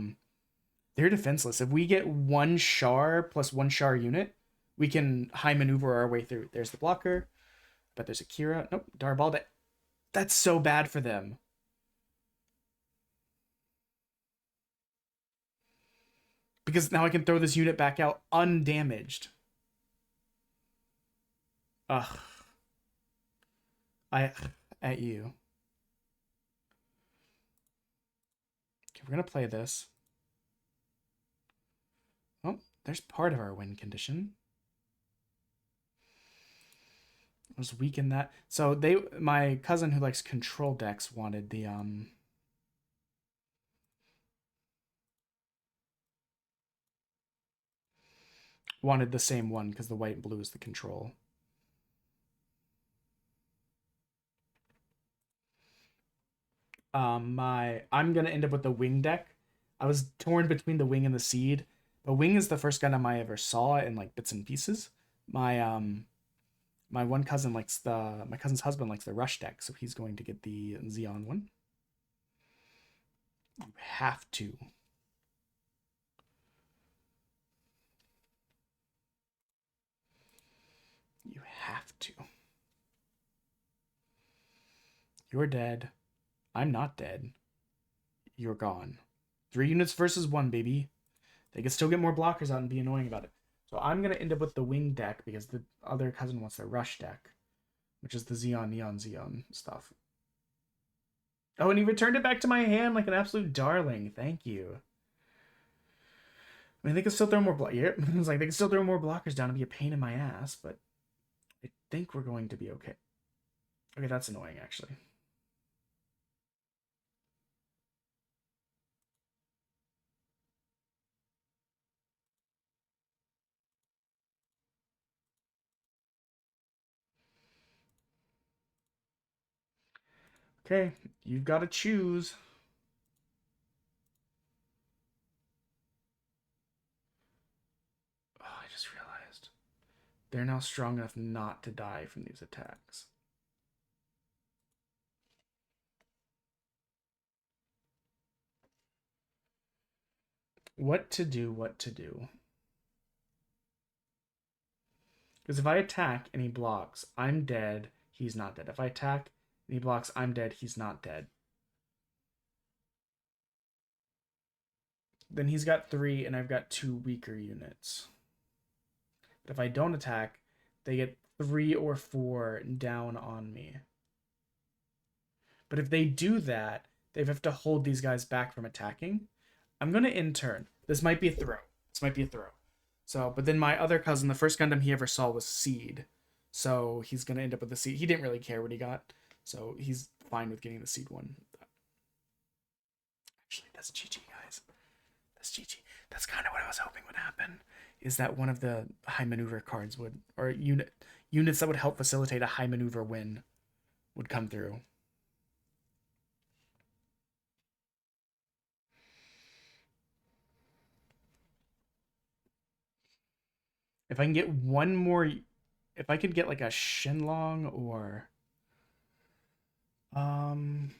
Speaker 2: they're defenseless. If we get 1 Char plus 1 Char unit, we can high maneuver our way through. There's the blocker. But there's a Kira. Nope, Darbalda. That's so bad for them. Because now I can throw this unit back out undamaged. Ugh. At you. Okay, we're gonna play this. Oh, there's part of our win condition. Let's weaken that. So my cousin who likes control decks wanted the wanted the same one because the white and blue is the control. I'm gonna end up with the wing deck. I was torn between the wing and the seed. The wing is the first Gundam I ever saw in like bits and pieces. My one cousin my cousin's husband likes the rush deck, so he's going to get the Xeon one. You have to. You have to. You're dead. I'm not dead. You're gone. 3 units versus 1, baby. They can still get more blockers out and be annoying about it. So I'm going to end up with the wing deck because the other cousin wants the rush deck, which is the Xeon, Neon, Xeon stuff. Oh, and he returned it back to my hand like an absolute darling. Thank you. I mean, they can still throw more it's like they can still throw more blockers down and be a pain in my ass, but I think we're going to be okay. Okay, that's annoying, actually. Okay, you've got to choose. Oh, I just realized. They're now strong enough not to die from these attacks. What to do, what to do. Because if I attack and he blocks, I'm dead, he's not dead. If I attack and he blocks, I'm dead, he's not dead. Then he's got 3 and I've got 2 weaker units. But if I don't attack, they get 3 or 4 down on me. But if they do that, they have to hold these guys back from attacking. I'm going to intern. This might be a throw. So, but then my other cousin, the first Gundam he ever saw was Seed. So he's going to end up with the Seed. He didn't really care what he got. So he's fine with getting the Seed one. Actually, that's GG, guys. That's GG. That's kind of what I was hoping would happen. Is that one of the high maneuver cards would, or units that would help facilitate a high maneuver win would come through. If I can get one more, if I could get like a Shenlong or I'm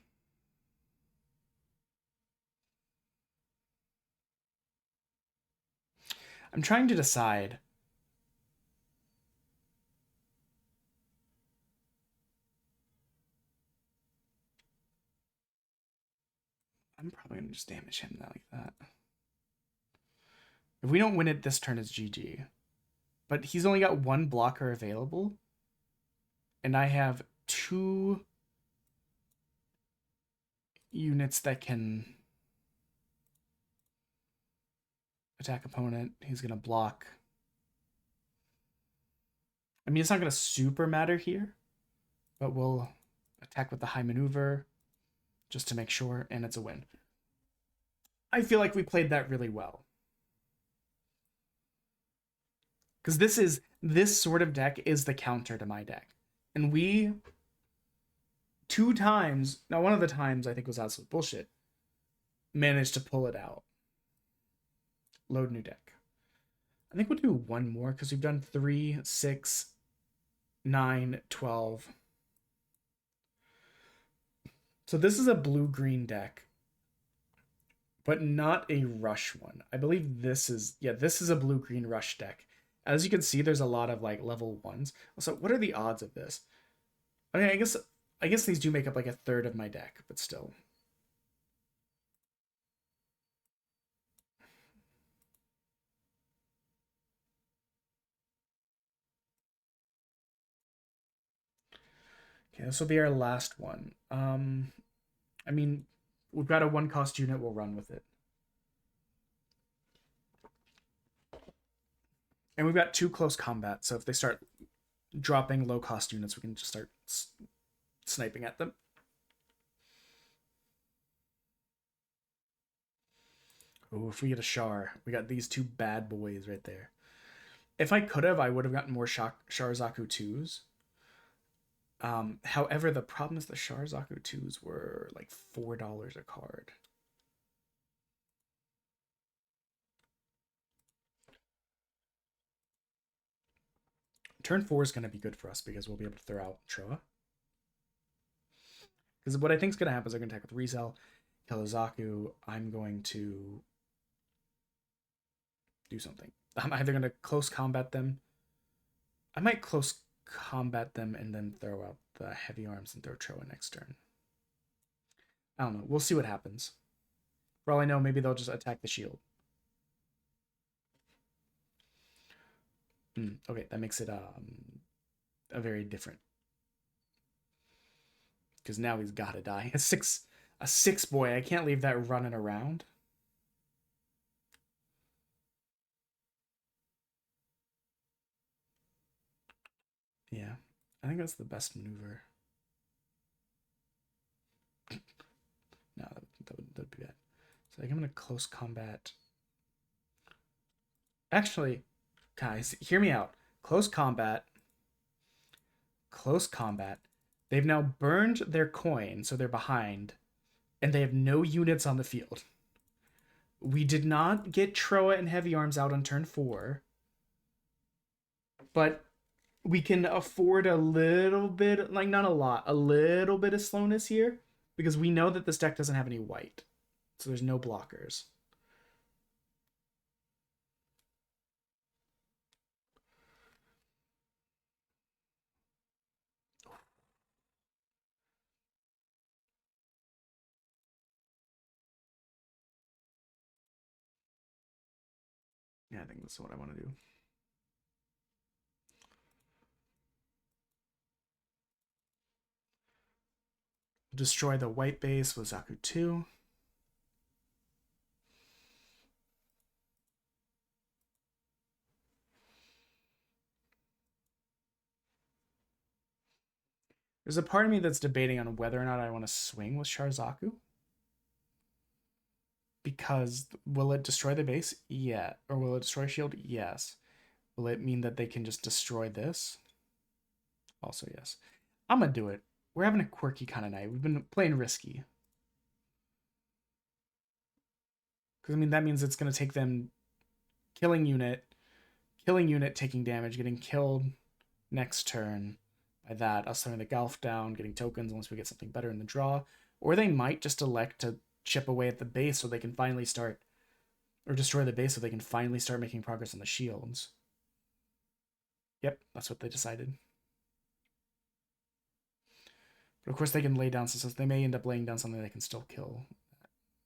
Speaker 2: trying to decide. I'm probably gonna just damage him like that. If we don't win it this turn, it's GG. But he's only got 1 blocker available. And I have 2 units that can attack opponent. He's gonna block. I mean, it's not gonna super matter here, but we'll attack with the high maneuver just to make sure, and it's a win. I feel like we played that really well. Because this sort of deck is the counter to my deck. And we 2 times, now one of the times I think was absolute bullshit, managed to pull it out. Load new deck. I think we'll do one more because we've done 3, 6, 9, 12. So this is a blue-green deck, but not a rush one. I believe this is a blue-green rush deck. As you can see, there's a lot of like level 1s. So what are the odds of this? I mean, I guess these do make up like a third of my deck, but still. Okay, this will be our last one. I mean, we've got a 1-cost unit, we'll run with it. And we've got 2 close combat, so if they start dropping low-cost units, we can just start sniping at them. Oh, if we get a Char, we got these 2 bad boys right there. If I could have, I would have gotten more Charzaku 2s. However, the problem is the Charzaku 2s were like $4 a card. Turn 4 is going to be good for us because we'll be able to throw out Showa. Because what I think is going to happen is I'm going to attack with Rizel, kill Zaku. I'm going to do something. I'm either going to close combat them. I might close combat them and then throw out the heavy arms and throw Showa next turn. I don't know. We'll see what happens. For all I know, maybe they'll just attack the shield. Okay, that makes it a very different. Because now he's got to die. A six boy. I can't leave that running around. Yeah, I think that's the best maneuver. No, that would be bad. So I think I'm going to close combat. Actually, guys, hear me out. Close combat. They've now burned their coin, so they're behind, and they have no units on the field. We did not get Troa and Heavy Arms out on turn 4, but we can afford a little bit, like not a lot, a little bit of slowness here, because we know that this deck doesn't have any white, so there's no blockers. Yeah, I think that's what I want to do. Destroy the white base with Zaku 2. There's a part of me that's debating on whether or not I want to swing with Sharzaku. Because will it destroy the base? Yeah. Or will it destroy shield? Yes. Will it mean that they can just destroy this? Also, yes. I'm going to do it. We're having a quirky kind of night. We've been playing risky. Because, I mean, that means it's going to take them killing unit, taking damage, getting killed next turn. By that, us throwing the Golf down, getting tokens unless we get something better in the draw. Or they might just elect to chip away at the base so they can finally start, or destroy the base so they can finally start making progress on the shields. Yep, that's what they decided. But of course they can lay down some stuff. They may end up laying down something they can still kill.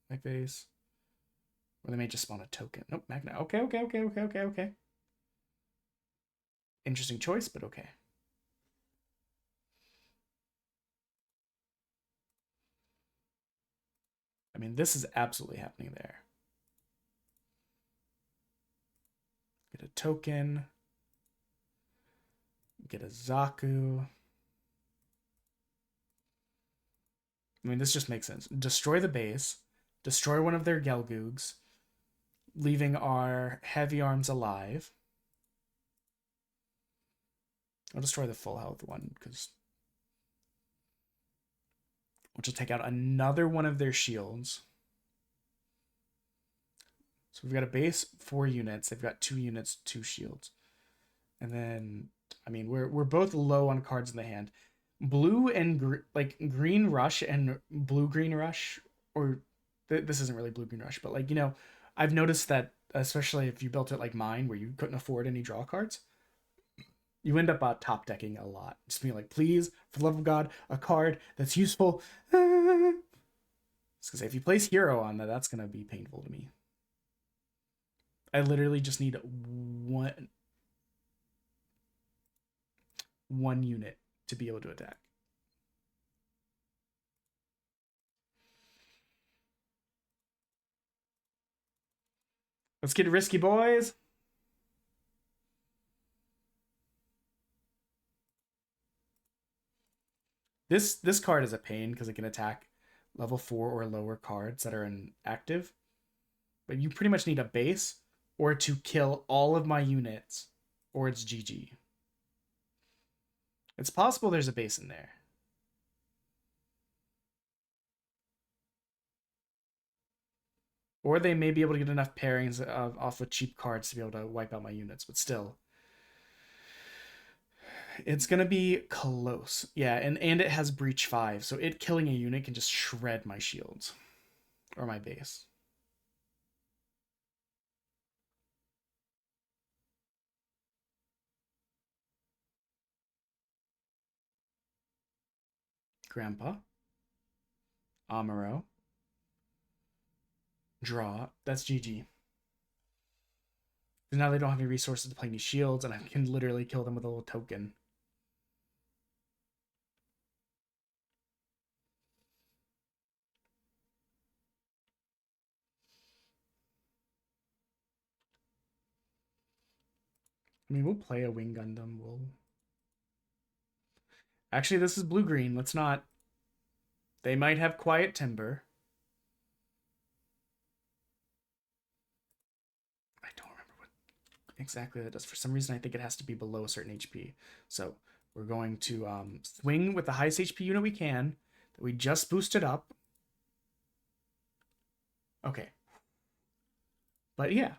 Speaker 2: Like base. Or they may just spawn a token. Nope, Magna. Okay. Interesting choice, but okay. I mean, this is absolutely happening there. Get a token. Get a Zaku. I mean, this just makes sense. Destroy the base. Destroy one of their Gelgoogs. Leaving our Heavy Arms alive. I'll destroy the full health one, because which will take out another one of their shields. So we've got a base, 4 units. They've got 2 units, 2 shields. And then, I mean, we're both low on cards in the hand. Blue and green rush and blue green rush, or this isn't really blue green rush, but like, you know, I've noticed that especially if you built it like mine, where you couldn't afford any draw cards, you end up top decking a lot. Just being like, please, for the love of God, a card that's useful. Because if you place hero on that, that's gonna be painful to me. I literally just need one unit to be able to attack. Let's get risky, boys. This card is a pain because it can attack level 4 or lower cards that are inactive. But you pretty much need a base or to kill all of my units, or it's GG. It's possible there's a base in there. Or they may be able to get enough pairings off of cheap cards to be able to wipe out my units, but still. It's going to be close. Yeah, and it has Breach 5, so it killing a unit can just shred my shields. Or my base. Grandpa. Amuro. Draw. That's GG. Because now they don't have any resources to play any shields, and I can literally kill them with a little token. I mean, we'll play a Wing Gundam. Actually, this is blue-green. Let's not... They might have Quiet Timber. I don't remember what exactly that does. For some reason, I think it has to be below a certain HP. So We're going to swing with the highest HP unit we can that we just boosted up. Okay. But yeah.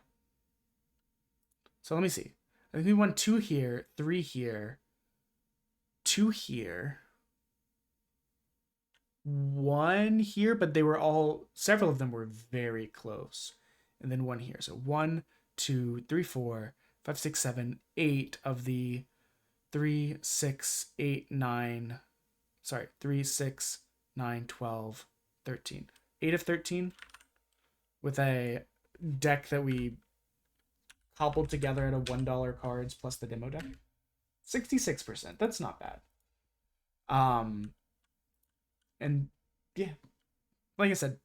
Speaker 2: So let me see. I think we won 2 here, 3 here, 2 here, 1 here, but they were all, several of them were very close. And then 1 here. So 1, 2, 3, 4, 5, 6, 7, 8 of the 3, 6, 8, 9. Sorry, 3, 6, 9, 12, 13. 8 of 13 with a deck that we cobbled together at a $1 cards plus the demo deck. 66%. That's not bad. And yeah, like I said,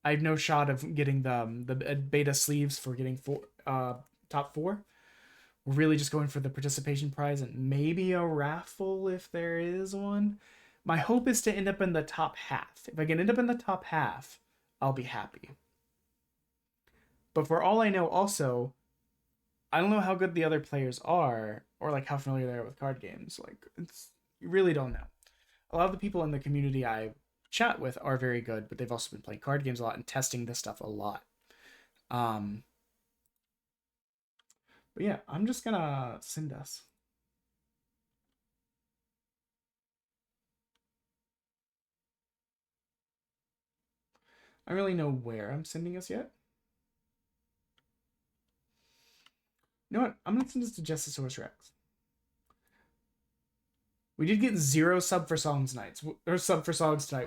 Speaker 2: I have no shot of getting the beta sleeves for getting top 4. We're really just going for the participation prize and maybe a raffle if there is one. My hope is to end up in the top half. If I can end up in the top half, I'll be happy. But for all I know, also, I don't know how good the other players are or like how familiar they are with card games. Like, you really don't know. A lot of the people in the community I chat with are very good, but they've also been playing card games a lot and testing this stuff a lot. But yeah, I'm just gonna send us. I don't really know where I'm sending us yet. You know what? I'm gonna send this to Justicesaurus Rex. We did get 0 sub for songs tonight,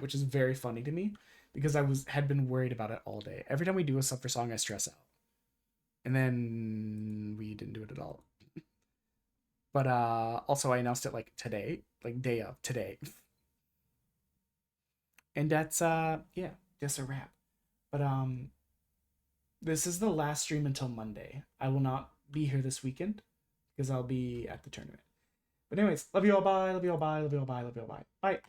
Speaker 2: which is very funny to me because I had been worried about it all day. Every time we do a sub for song, I stress out, and then we didn't do it at all. But also I announced it like today, like day of today, and that's yeah, that's a wrap. But this is the last stream until Monday. I will not be here this weekend because I'll be at the tournament. But anyways, love you all, bye, love you all, bye, love you all, bye, love you all, bye. Bye.